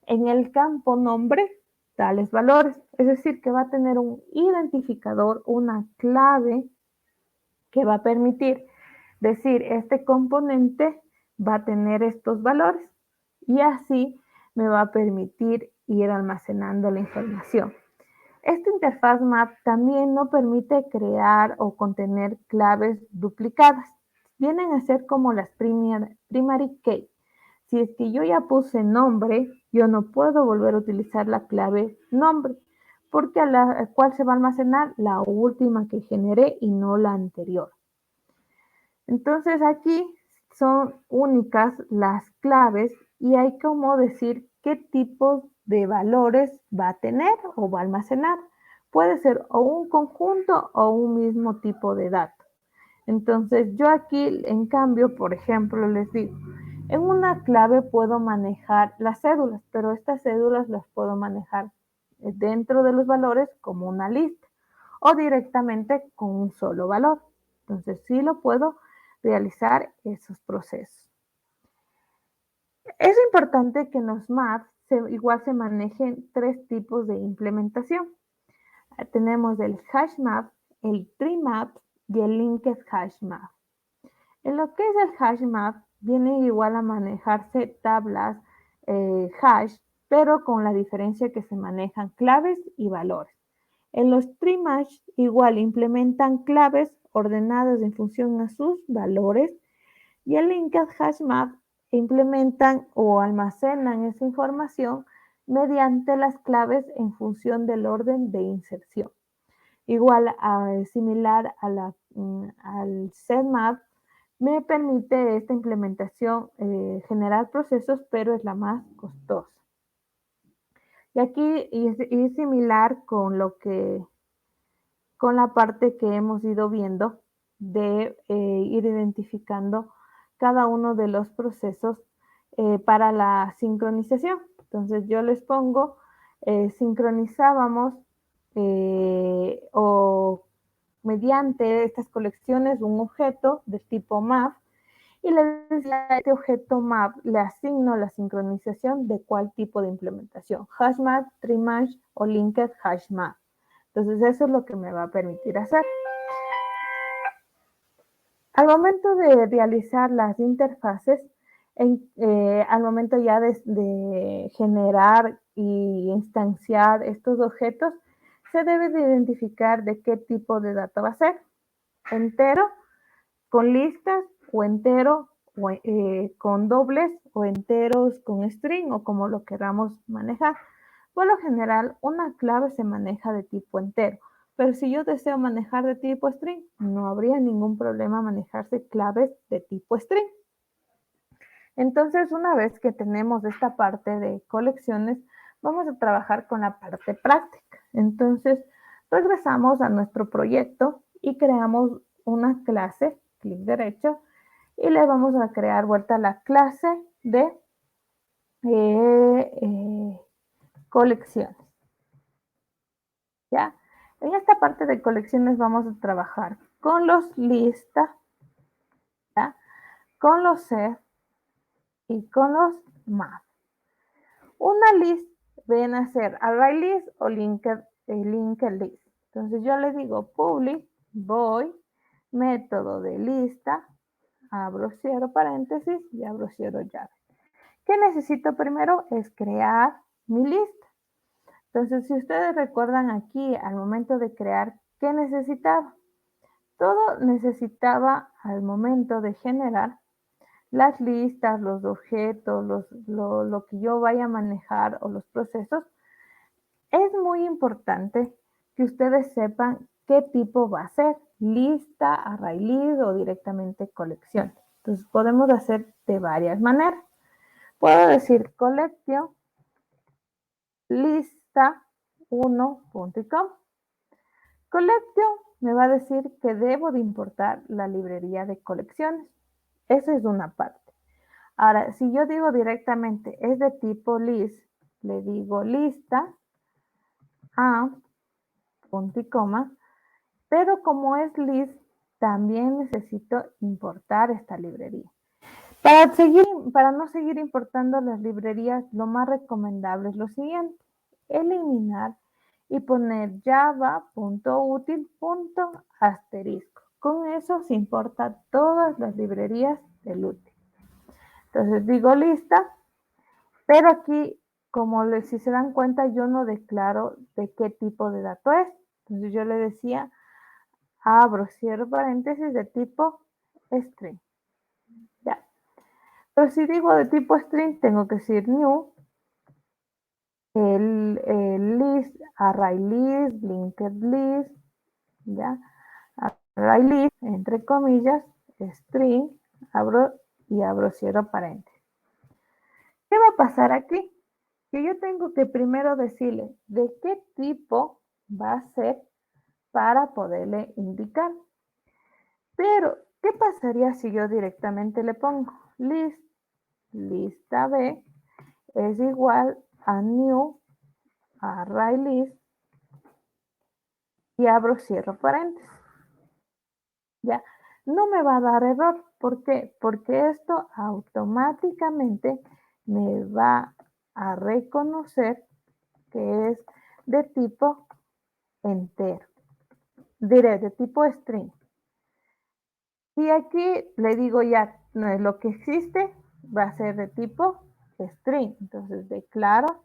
En el campo nombre, tales valores. Es decir, que va a tener un identificador, una clave que va a permitir decir, este componente va a tener estos valores y así me va a permitir ir almacenando la información. Esta interfaz map también no permite crear o contener claves duplicadas. Vienen a ser como las primary key. Si es que yo ya puse nombre, yo no puedo volver a utilizar la clave nombre, porque a la cual se va a almacenar la última que generé y no la anterior. Entonces aquí son únicas las claves y hay como decir qué tipo de valores va a tener o va a almacenar. Puede ser o un conjunto o un mismo tipo de dato. Entonces yo aquí, en cambio, por ejemplo, les digo, en una clave puedo manejar las cédulas, pero estas cédulas las puedo manejar dentro de los valores como una lista o directamente con un solo valor. Entonces sí lo puedo realizar esos procesos. Es importante que en los maps igual se manejen 3 tipos de implementación. Tenemos el hash map, el tree map y el linked hash map. En lo que es el hash map, viene igual a manejarse tablas hash, pero con la diferencia que se manejan claves y valores. En los tree match igual implementan claves ordenadas en función a sus valores, y el linked hash map implementan o almacenan esa información mediante las claves en función del orden de inserción. Igual similar al setmap, me permite esta implementación generar procesos, pero es la más costosa. Y aquí es similar con la parte que hemos ido viendo de ir identificando cada uno de los procesos para la sincronización. Entonces yo les pongo, sincronizábamos o mediante estas colecciones un objeto de tipo map, y le decía a este objeto map le asigno la sincronización de cuál tipo de implementación, hash map, tree match o linked hash map. Entonces eso es lo que me va a permitir hacer. Al momento de realizar las interfaces, al momento ya de generar y instanciar estos objetos, se debe de identificar de qué tipo de dato va a ser. Entero, con listas, o entero con dobles, o enteros con string, o como lo queramos manejar. Por lo general, una clave se maneja de tipo entero, pero si yo deseo manejar de tipo string, no habría ningún problema manejarse claves de tipo string. Entonces, una vez que tenemos esta parte de colecciones, vamos a trabajar con la parte práctica. Entonces, regresamos a nuestro proyecto y creamos una clase, clic derecho, y le vamos a crear vuelta a la clase de colecciones. ¿Ya? En esta parte de colecciones vamos a trabajar con los lista, ¿ya? Con los set y con los map. Una list viene a ser array list o linked list. Entonces yo le digo public void método de lista, abro cierro paréntesis y abro cierro llave. ¿Qué necesito primero? Es crear mi lista. Entonces, si ustedes recuerdan aquí, al momento de crear, ¿qué necesitaba? Todo necesitaba, al momento de generar, las listas, los objetos, lo que yo vaya a manejar o los procesos. Es muy importante que ustedes sepan qué tipo va a ser, lista, array list o directamente colección. Entonces, podemos hacer de varias maneras. Puedo decir collection, lista 1.com. Collection me va a decir que debo de importar la librería de colecciones. Esa es una parte. Ahora, si yo digo directamente es de tipo list, le digo lista a punto y coma, pero como es list, también necesito importar esta librería. Para no seguir importando las librerías, lo más recomendable es lo siguiente: eliminar y poner java.util.asterisco. Con eso se importa todas las librerías del útil. Entonces digo lista, pero aquí, como si se dan cuenta, yo no declaro de qué tipo de dato es. Entonces yo le decía, abro, cierro paréntesis, de tipo string. Ya. Pero si digo de tipo string, tengo que decir new, el list, array list, linked list, ¿ya? Array list, entre comillas, string, abro y abro, cierro paréntesis. ¿Qué va a pasar aquí? Que yo tengo que primero decirle de qué tipo va a ser para poderle indicar. Pero, ¿qué pasaría si yo directamente le pongo list, lista B, es igual a new, array list, y abro, cierro paréntesis? ¿Ya? no me va a dar error. ¿Por qué? Porque esto automáticamente me va a reconocer que es de tipo entero. Diré de tipo string. Y aquí le digo ya, lo que existe va a ser de tipo string. Entonces declaro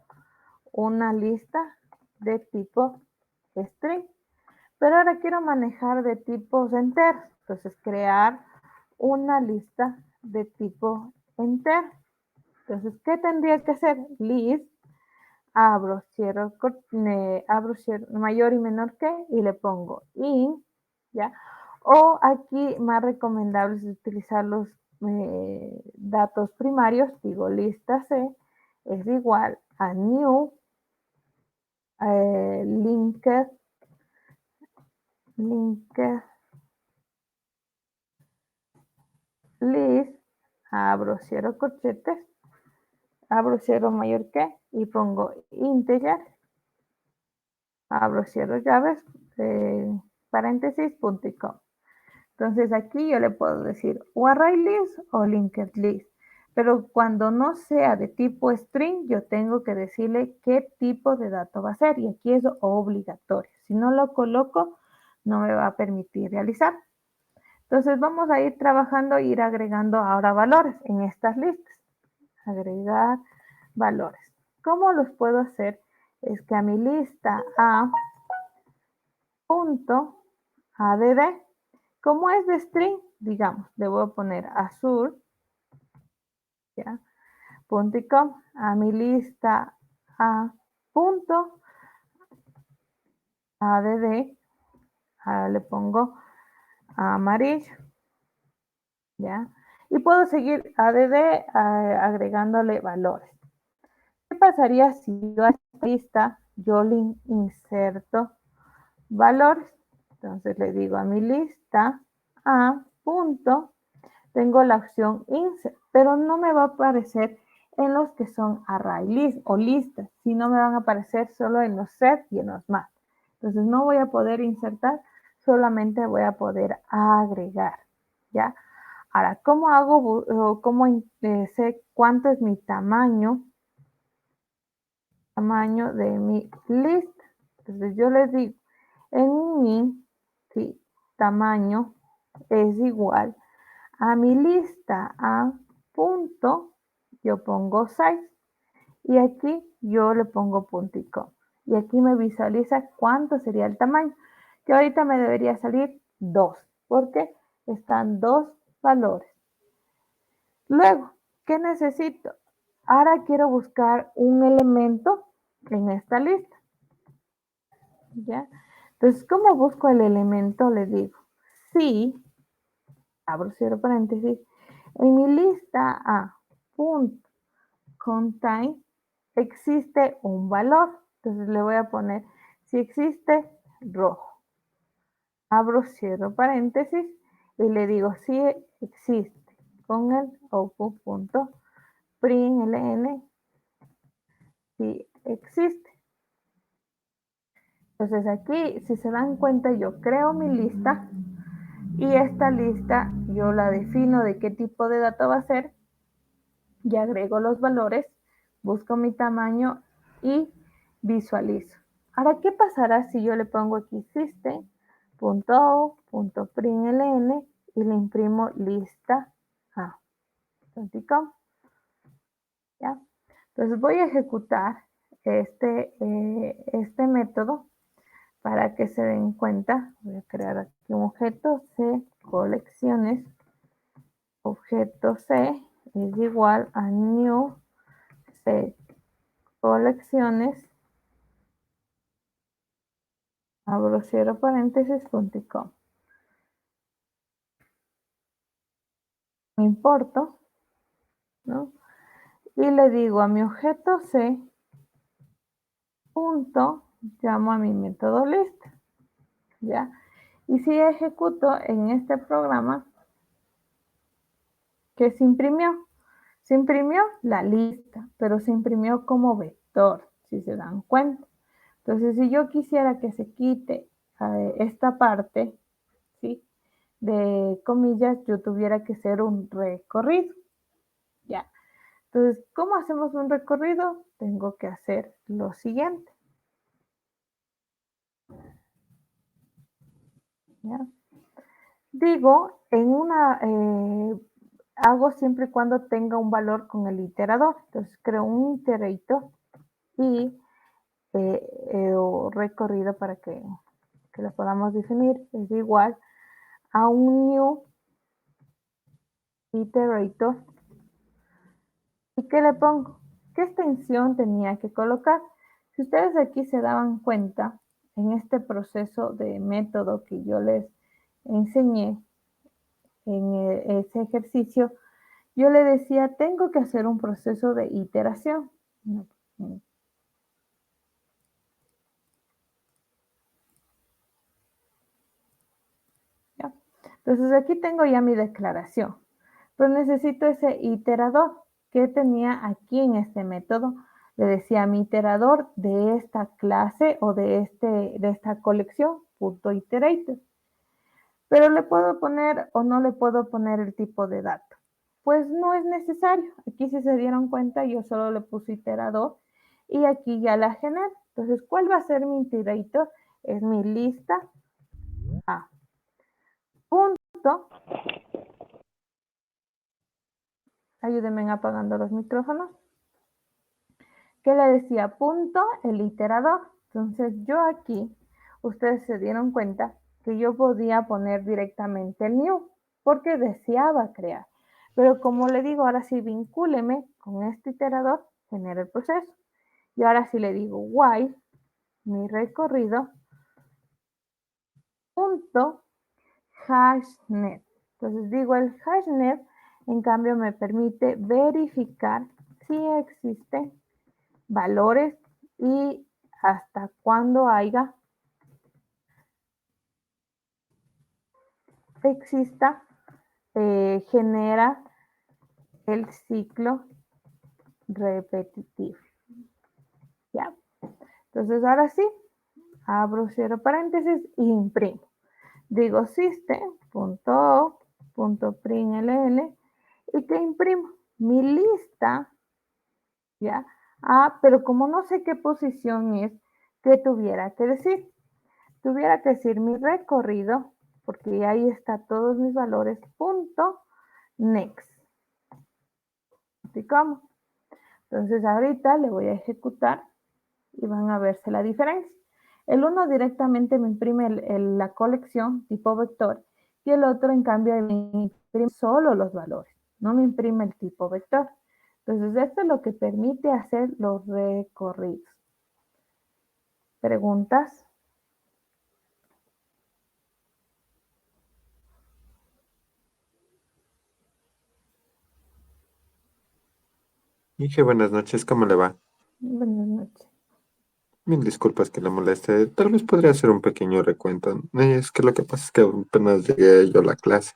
una lista de tipo string. Pero ahora quiero manejar de tipos enteros. Entonces crear una lista de tipo entero. Entonces, ¿qué tendría que hacer? List, abro, cierro, abro, cierro, mayor y menor que, y le pongo in, ¿ya? O aquí más recomendable es utilizar los datos primarios, digo lista C es igual a new linked list, abro, cierro corchetes, abro, cierro mayor que y pongo integer, abro, cierro llaves, paréntesis, punto y coma. Entonces aquí yo le puedo decir o array list o linked list. Pero cuando no sea de tipo string, yo tengo que decirle qué tipo de dato va a ser. Y aquí es obligatorio. Si no lo coloco, no me va a permitir realizar. Entonces vamos a ir trabajando, ir agregando ahora valores en estas listas. Agregar valores. ¿Cómo los puedo hacer? Es que a mi lista A punto add, como es de string, digamos, le voy a poner azul, ¿ya? Punto y com, a mi lista A punto add, ahora le pongo amarillo, ¿ya? Y puedo seguir add agregándole valores. ¿Qué pasaría si yo a esta lista yo le inserto valores? Entonces le digo a mi lista A punto, tengo la opción insert, pero no me va a aparecer en los que son array list o listas, sino me van a aparecer solo en los set y en los match. Entonces no voy a poder insertar, solamente voy a poder agregar, ¿ya? Ahora, ¿cómo hago, cómo sé cuánto es mi tamaño de mi lista? Entonces yo les digo, en mi tamaño es igual a mi lista A punto, yo pongo size y aquí yo le pongo punto y coma. Y aquí me visualiza cuánto sería el tamaño, que ahorita me debería salir 2, porque están 2 valores. Luego, ¿qué necesito? Ahora quiero buscar un elemento en esta lista, ¿ya? Entonces, ¿cómo busco el elemento? Le digo, si, abro cierro paréntesis, en mi lista A, punto, contain, existe un valor. Entonces le voy a poner, si existe, rojo. Abro, cierro paréntesis y le digo, si existe, con el output.println, si existe. Entonces aquí, si se dan cuenta, yo creo mi lista y esta lista yo la defino de qué tipo de dato va a ser y agrego los valores, busco mi tamaño y visualizo. Ahora, ¿qué pasará si yo le pongo aquí system.out.println y le imprimo lista A? ¿Ya? Entonces voy a ejecutar este método para que se den cuenta. Voy a crear aquí un objeto C, colecciones, objeto C es igual a new C, colecciones, abro cierro paréntesis, punto y com. Importo, ¿no? Y le digo a mi objeto C, punto, llamo a mi método lista, ¿ya? Y si ejecuto en este programa, ¿qué se imprimió? Se imprimió la lista, pero se imprimió como vector, si se dan cuenta. Entonces, si yo quisiera que se quite esta parte, ¿sí? de comillas, yo tuviera que hacer un recorrido. ¿Ya? Entonces, ¿cómo hacemos un recorrido? Tengo que hacer lo siguiente. ¿Ya? Digo, hago siempre y cuando tenga un valor con el iterador. Entonces, creo un iterator y o recorrido para que lo podamos definir. Es igual a un new iterator. ¿Y qué le pongo? ¿Qué extensión tenía que colocar? Si ustedes aquí se daban cuenta, en este proceso de método que yo les enseñé en ese ejercicio, yo le decía, tengo que hacer un proceso de iteración. ¿Ya? Entonces aquí tengo ya mi declaración, pero necesito ese iterador que tenía aquí en este método. Le decía a mi iterador de esta clase o de esta colección, punto iterator. Pero le puedo poner o no le puedo poner el tipo de dato. Pues no es necesario. Aquí si se dieron cuenta, yo solo le puse iterador y aquí ya la genero. Entonces, ¿cuál va a ser mi iterator? Es mi lista A. Punto. Ayúdenme apagando los micrófonos. ¿Qué le decía? Punto el iterador. Entonces, yo aquí, ustedes se dieron cuenta que yo podía poner directamente el new porque deseaba crear. Pero como le digo, ahora sí vincúleme con este iterador, genera el proceso. Y ahora sí le digo while mi recorrido punto hashnet. Entonces digo el hashnet, en cambio me permite verificar si existen valores y hasta cuando exista, genera el ciclo repetitivo. ¿Ya? Entonces ahora sí, abro cierro paréntesis e imprimo. Digo system.o.println y que imprimo mi lista, ¿ya? Pero como no sé qué posición es, ¿qué tuviera que decir? Tuviera que decir mi recorrido, porque ahí está todos mis valores, punto next. ¿Así como? Entonces ahorita le voy a ejecutar y van a verse la diferencia. El uno directamente me imprime la colección tipo vector y el otro en cambio me imprime solo los valores, no me imprime el tipo vector. Entonces esto es lo que permite hacer los recorridos. ¿Preguntas? Dije buenas noches, ¿cómo le va? Buenas noches. Mil disculpas que le moleste. Tal vez podría hacer un pequeño recuento. Es que lo que pasa es que apenas llegué yo a la clase.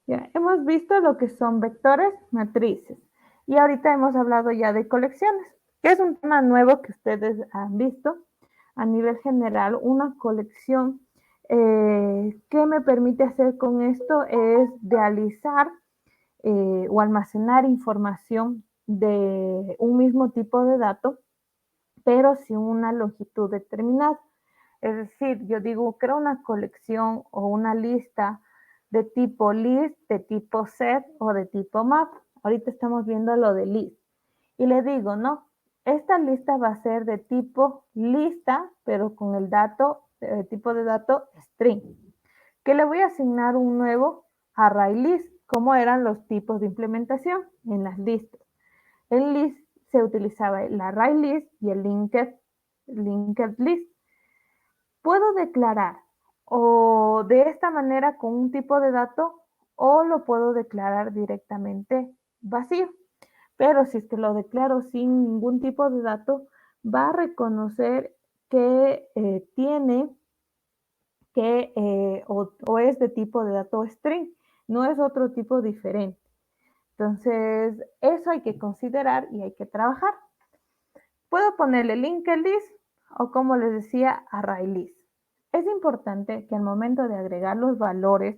Ya, hemos visto lo que son vectores, matrices. Y ahorita hemos hablado ya de colecciones, que es un tema nuevo que ustedes han visto. A nivel general, una colección que me permite hacer con esto es realizar o almacenar información de un mismo tipo de dato, pero sin una longitud determinada. Es decir, yo digo, creo una colección o una lista de tipo list, de tipo set o de tipo map. Ahorita estamos viendo lo de list. Y le digo, no, esta lista va a ser de tipo lista, pero con el tipo de dato string. Que le voy a asignar un nuevo array list, como eran los tipos de implementación en las listas. En list se utilizaba el array list y el linked list. Puedo declarar o de esta manera con un tipo de dato o lo puedo declarar directamente vacío. Pero si es que lo declaro sin ningún tipo de dato, va a reconocer que tiene que o es de tipo de dato string, no es otro tipo diferente. Entonces, eso hay que considerar y hay que trabajar. Puedo ponerle linked list o como les decía, array list. es importante que al momento de agregar los valores,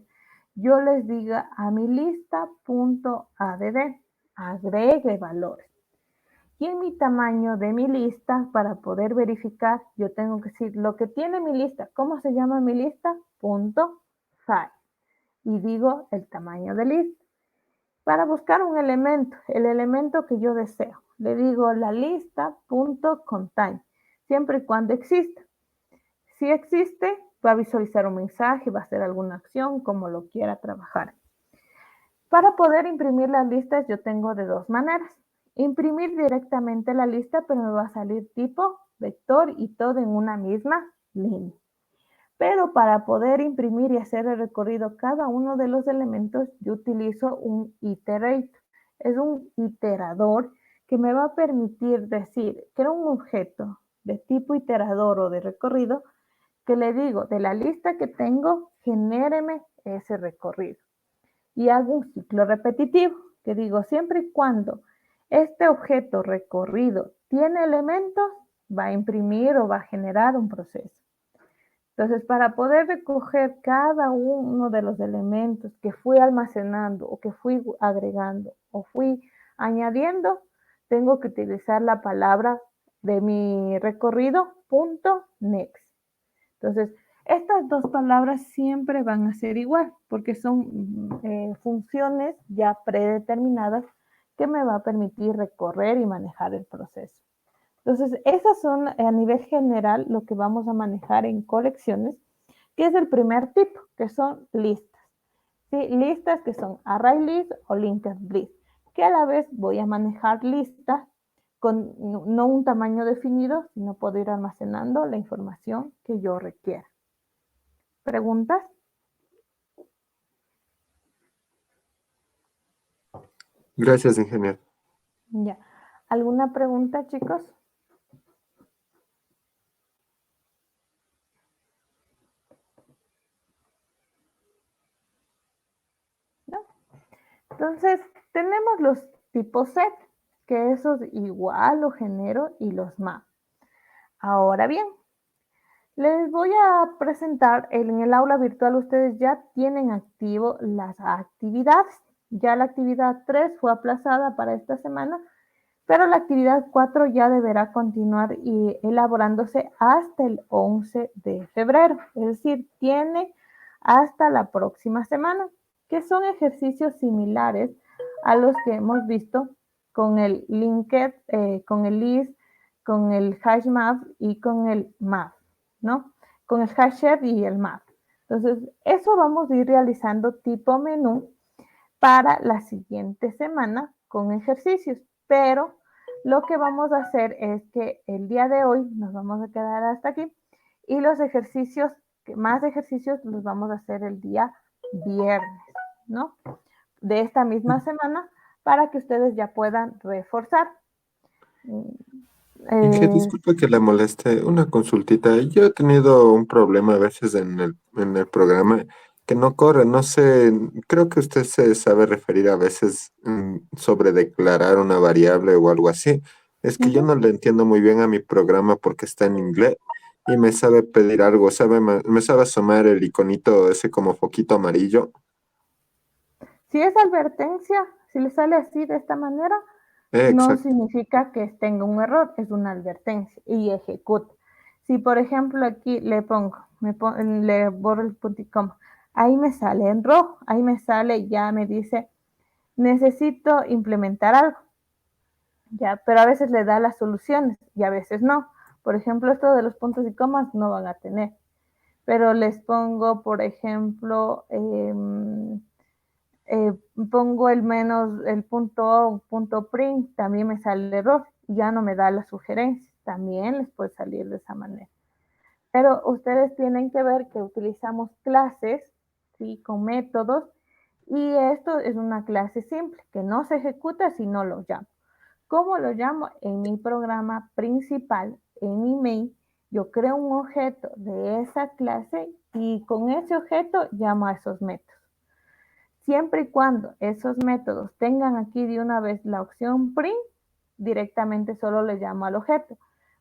yo les diga a mi lista.add, agregue valores. Y en mi tamaño de mi lista, para poder verificar, yo tengo que decir lo que tiene mi lista. ¿Cómo se llama mi lista? Punto size. Y digo el tamaño de lista. Para buscar un elemento, el elemento que yo deseo, le digo la lista.contain, siempre y cuando exista. Si existe, va a visualizar un mensaje, va a hacer alguna acción, como lo quiera trabajar. Para poder imprimir las listas, yo tengo de dos maneras. Imprimir directamente la lista, pero me va a salir tipo, vector y todo en una misma línea. Pero para poder imprimir y hacer el recorrido cada uno de los elementos, yo utilizo un iterator. Es un iterador que me va a permitir decir que era un objeto de tipo iterador o de recorrido que le digo, de la lista que tengo, genéreme ese recorrido. Y hago un ciclo repetitivo, que digo, siempre y cuando este objeto recorrido tiene elementos, va a imprimir o va a generar un proceso. Entonces, para poder recoger cada uno de los elementos que fui almacenando o que fui agregando o fui añadiendo, tengo que utilizar la palabra de mi recorrido, .next. Entonces, estas dos palabras siempre van a ser igual porque son funciones ya predeterminadas que me va a permitir recorrer y manejar el proceso. Entonces, esas son a nivel general lo que vamos a manejar en colecciones, que es el primer tipo, que son listas. ¿Sí? Listas que son array list o linked list, que a la vez voy a manejar listas con no un tamaño definido, sino puedo ir almacenando la información que yo requiera. ¿Preguntas? Gracias, ingeniero. Ya. ¿Alguna pregunta, chicos? ¿No? Entonces, tenemos los tipos set, que esos igual los genero y los map. Ahora bien, les voy a presentar, en el aula virtual ustedes ya tienen activo las actividades. Ya la actividad 3 fue aplazada para esta semana, pero la actividad 4 ya deberá continuar y elaborándose hasta el 11 de febrero. Es decir, tiene hasta la próxima semana, que son ejercicios similares a los que hemos visto con el linked, con el list, con el hash map y con el map, ¿no? Con el hasher y el map. Entonces, eso vamos a ir realizando tipo menú para la siguiente semana con ejercicios, pero lo que vamos a hacer es que el día de hoy nos vamos a quedar hasta aquí y los ejercicios, más ejercicios los vamos a hacer el día viernes, ¿no? De esta misma semana para que ustedes ya puedan reforzar. Y que disculpe que le moleste, una consultita. Yo he tenido un problema a veces en el programa que no corre, no sé, creo que usted se sabe referir a veces sobre declarar una variable o algo así. Es que yo no le entiendo muy bien a mi programa porque está en inglés y me sabe pedir algo, me sabe asomar el iconito ese como foquito amarillo. Si es advertencia, si le sale así de esta manera, no Exacto. significa que tenga un error, es una advertencia y ejecuta. Si por ejemplo aquí le pongo, le borro el punto y coma, ahí me sale en rojo, ahí me sale, ya me dice, necesito implementar algo, ya, pero a veces le da las soluciones y a veces no. Por ejemplo, esto de los puntos y comas no van a tener, pero les pongo, por ejemplo, pongo el punto print, también me sale el error, ya no me da la sugerencia, también les puede salir de esa manera. Pero ustedes tienen que ver que utilizamos clases, ¿sí? Con métodos, y esto es una clase simple, que no se ejecuta si no lo llamo. ¿Cómo lo llamo? En mi programa principal, en mi main, yo creo un objeto de esa clase y con ese objeto llamo a esos métodos. Siempre y cuando esos métodos tengan aquí de una vez la opción print, directamente solo le llamo al objeto.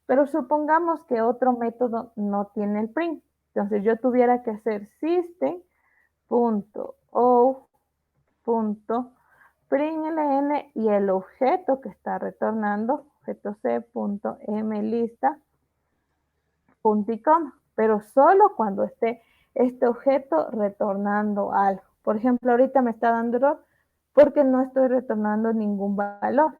Pero supongamos que otro método no tiene el print. Entonces yo tuviera que hacer system.out.println y el objeto que está retornando, objeto c.mlista, punto y coma, pero solo cuando esté este objeto retornando algo. Por ejemplo, ahorita me está dando error porque no estoy retornando ningún valor,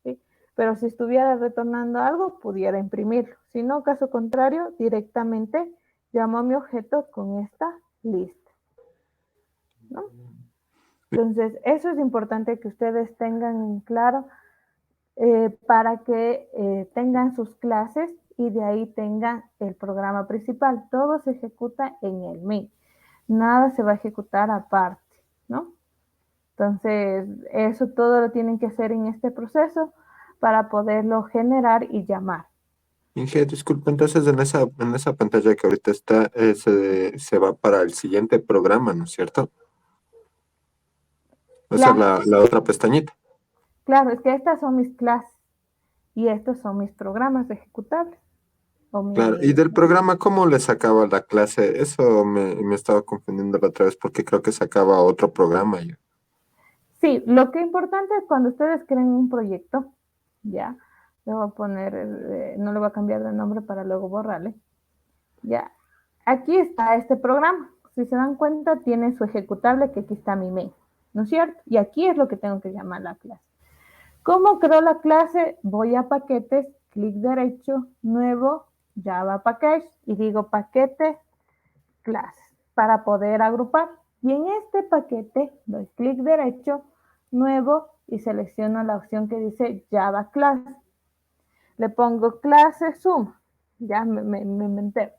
¿sí? Pero si estuviera retornando algo, pudiera imprimirlo. Si no, caso contrario, directamente llamo a mi objeto con esta lista, ¿no? Entonces, eso es importante que ustedes tengan en claro para que tengan sus clases y de ahí tengan el programa principal. Todo se ejecuta en el main. Nada se va a ejecutar aparte, ¿no? Entonces, eso todo lo tienen que hacer en este proceso para poderlo generar y llamar. Inge, disculpa, entonces en esa pantalla que ahorita está, se va para el siguiente programa, ¿no es cierto? O sea, Claro, la otra pestañita. claro, es que estas son mis clases y estos son mis programas ejecutables. Claro, y del programa, ¿cómo le sacaba la clase? Eso me estaba confundiendo la otra vez porque creo que sacaba otro programa yo. Sí, lo que es importante es cuando ustedes creen un proyecto, ya, le voy a poner, no le voy a cambiar de nombre para luego borrarle, ya. Aquí está este programa. Si se dan cuenta, tiene su ejecutable, que aquí está mi main, ¿no es cierto? Y aquí es lo que tengo que llamar la clase. ¿Cómo creo la clase? Voy a paquetes, clic derecho, nuevo, Java Package, y digo paquete clases para poder agrupar. Y en este paquete doy clic derecho, nuevo, y selecciono la opción que dice Java Class. Le pongo clase suma. Ya me inventé.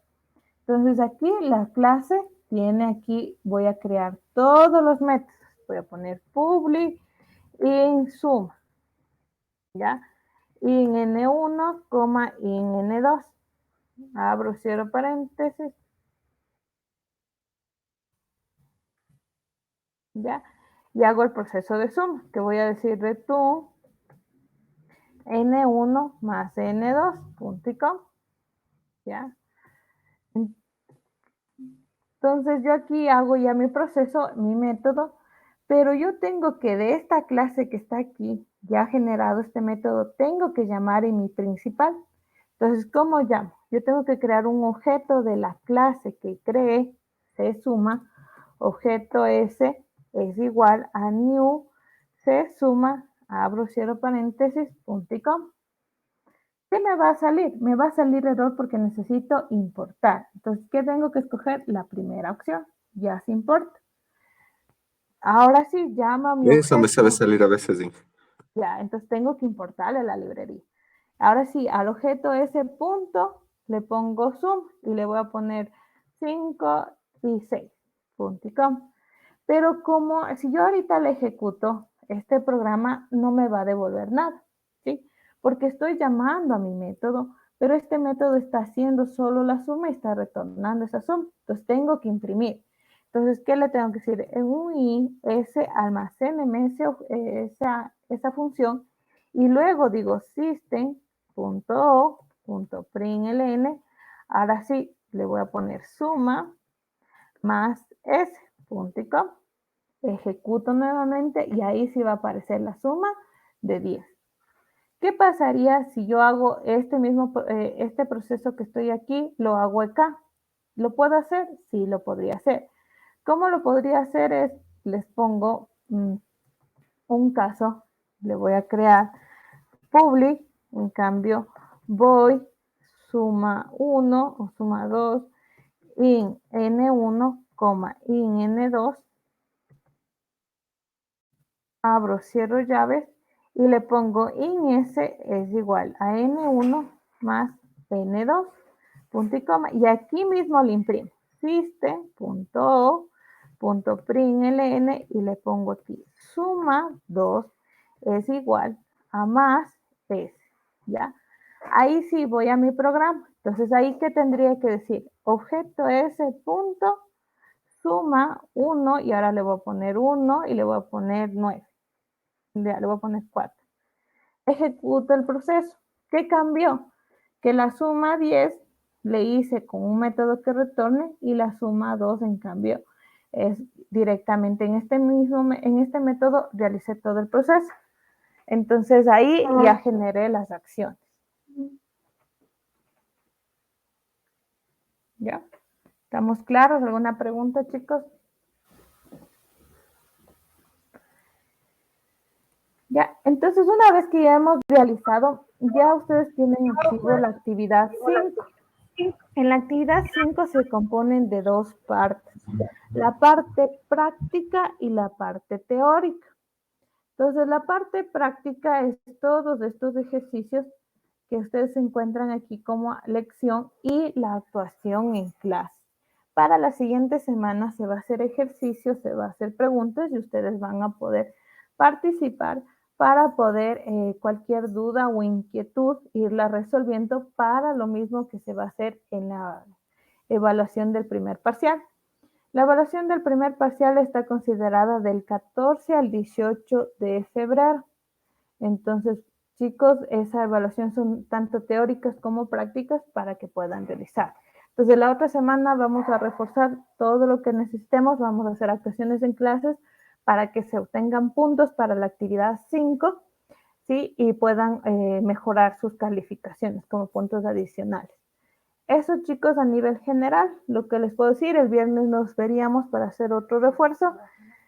Entonces aquí la clase tiene aquí, voy a crear todos los métodos. Voy a poner public in suma. ¿Ya? In N1, in N2. Abro, cierro paréntesis. ¿Ya? Y hago el proceso de suma, que voy a decir return N1 más N2, punto y coma. ¿Ya? Entonces yo aquí hago ya mi proceso, mi método, pero yo tengo que de esta clase que está aquí, ya generado este método, tengo que llamar en mi principal. Entonces, ¿cómo llamo? Yo tengo que crear un objeto de la clase que creé, se suma, objeto S es igual a new, se suma, abro, cierro paréntesis, punto y coma. ¿Qué me va a salir? Me va a salir error porque necesito importar. Entonces, ¿qué tengo que escoger? La primera opción, ya se importa. Ahora sí, llama a mi Eso me objeto. sabe salir a veces, Inge. Ya, entonces tengo que importarle la librería. Ahora sí, al objeto ese punto le pongo sum y le voy a poner 5 y 6, punto y coma. Pero como si yo ahorita le ejecuto, este programa no me va a devolver nada, ¿sí? Porque estoy llamando a mi método, pero este método está haciendo solo la suma y está retornando esa suma. Entonces tengo que imprimir. Entonces, ¿qué le tengo que decir? En un is almacéneme esa función y luego digo system.o.println. Ahora sí, le voy a poner suma más s, punto y coma. Ejecuto nuevamente y ahí sí va a aparecer la suma de 10. ¿Qué pasaría si yo hago este proceso que estoy aquí, lo hago acá? ¿Lo puedo hacer? Sí, lo podría hacer. ¿Cómo lo podría hacer? Les pongo un caso, le voy a crear public, en cambio voy suma 1 o suma 2 in N1, in N2, abro, cierro llaves y le pongo in S es igual a N1 más N2, punto y coma, y aquí mismo le imprimo system.o.println y le pongo aquí suma 2 es igual a más S, ¿ya? Ahí sí voy a mi programa, entonces ahí que tendría que decir objeto S punto suma 1 y ahora le voy a poner 1 y le voy a poner 9. Le voy a poner 4. Ejecuto el proceso. ¿Qué cambió? Que la suma 10 le hice con un método que retorne y la suma 2, en cambio, es directamente en este método realicé todo el proceso. Entonces ahí ya generé las acciones. ¿Ya? ¿Estamos claros? ¿Alguna pregunta, chicos? Ya, entonces una vez que ya hemos realizado, ya ustedes tienen activo la actividad 5. En la actividad 5 se componen de dos partes, la parte práctica y la parte teórica. Entonces, la parte práctica es todos estos ejercicios que ustedes encuentran aquí como lección y la actuación en clase. Para la siguiente semana se va a hacer ejercicios, se va a hacer preguntas y ustedes van a poder participar para poder cualquier duda o inquietud irla resolviendo para lo mismo que se va a hacer en la evaluación del primer parcial. La evaluación del primer parcial está considerada del 14 al 18 de febrero. Entonces, chicos, esa evaluación son tanto teóricas como prácticas para que puedan realizar. Entonces, la otra semana vamos a reforzar todo lo que necesitemos, vamos a hacer actuaciones en clases para que se obtengan puntos para la actividad 5, ¿sí? Y puedan mejorar sus calificaciones como puntos adicionales. Eso, chicos, a nivel general, lo que les puedo decir, el viernes nos veríamos para hacer otro refuerzo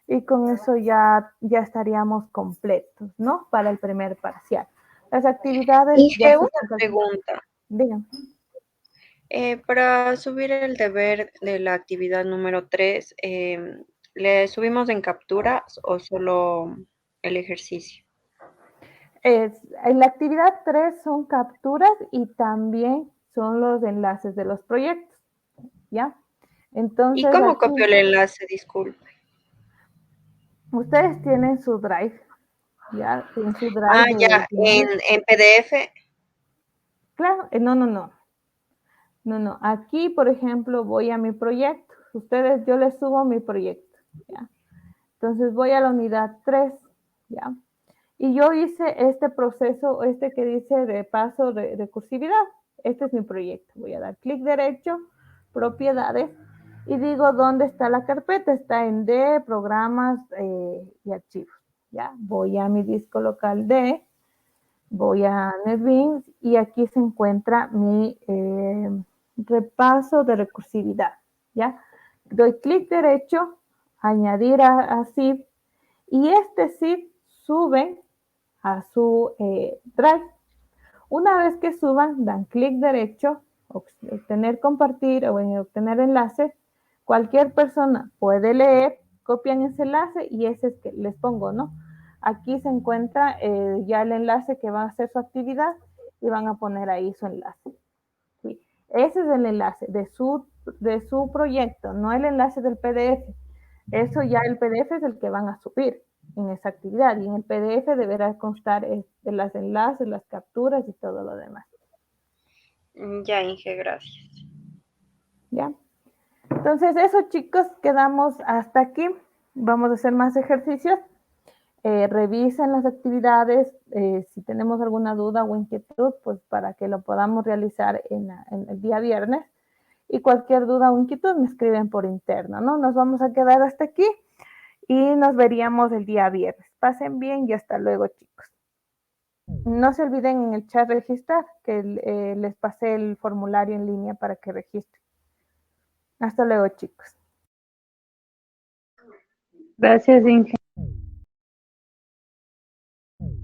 y con eso ya estaríamos completos, ¿no? Para el primer parcial. Las actividades ya Inge, se una están pregunta. Díganme. Para subir el deber de la actividad número 3, ¿le subimos en capturas o solo el ejercicio? En la actividad 3 son capturas y también son los enlaces de los proyectos, ¿ya? Entonces, ¿Y cómo aquí, copio el enlace? Disculpe. ustedes tienen su Drive, ¿ya? En su Ah, Drive ya, Gmail. en PDF. Claro, no. Aquí, por ejemplo, voy a mi proyecto. Yo les subo mi proyecto, ¿ya? Entonces, voy a la unidad 3, ¿ya? Y yo hice este proceso, que dice repaso de recursividad. Este es mi proyecto. Voy a dar clic derecho, propiedades, y digo dónde está la carpeta. Está en D, programas y archivos. ¿Ya? Voy a mi disco local D, voy a NetBeans y aquí se encuentra mi repaso de recursividad. ¿Ya? Doy clic derecho, añadir a zip, y este zip sube a su Drive. Una vez que suban, dan clic derecho, obtener compartir o en obtener enlace. Cualquier persona puede leer, copian ese enlace y ese es que les pongo, ¿no? Aquí se encuentra ya el enlace que va a hacer su actividad y van a poner ahí su enlace. ¿Sí? Ese es el enlace de su proyecto, no el enlace del PDF. Eso ya el PDF es el que van a subir en esa actividad y en el PDF deberá constar de los enlaces, las capturas y todo lo demás. Ya, Inge, gracias. ¿Ya? Entonces eso, chicos, quedamos hasta aquí. Vamos a hacer más ejercicios. Revisen las actividades. Si tenemos alguna duda o inquietud, pues para que lo podamos realizar en el día viernes. Y cualquier duda o inquietud me escriben por interno, ¿no? Nos vamos a quedar hasta aquí y nos veríamos el día viernes. Pasen bien y hasta luego, chicos. No se olviden en el chat registrar, que les pasé el formulario en línea para que registren. Hasta luego, chicos. Gracias, Inge.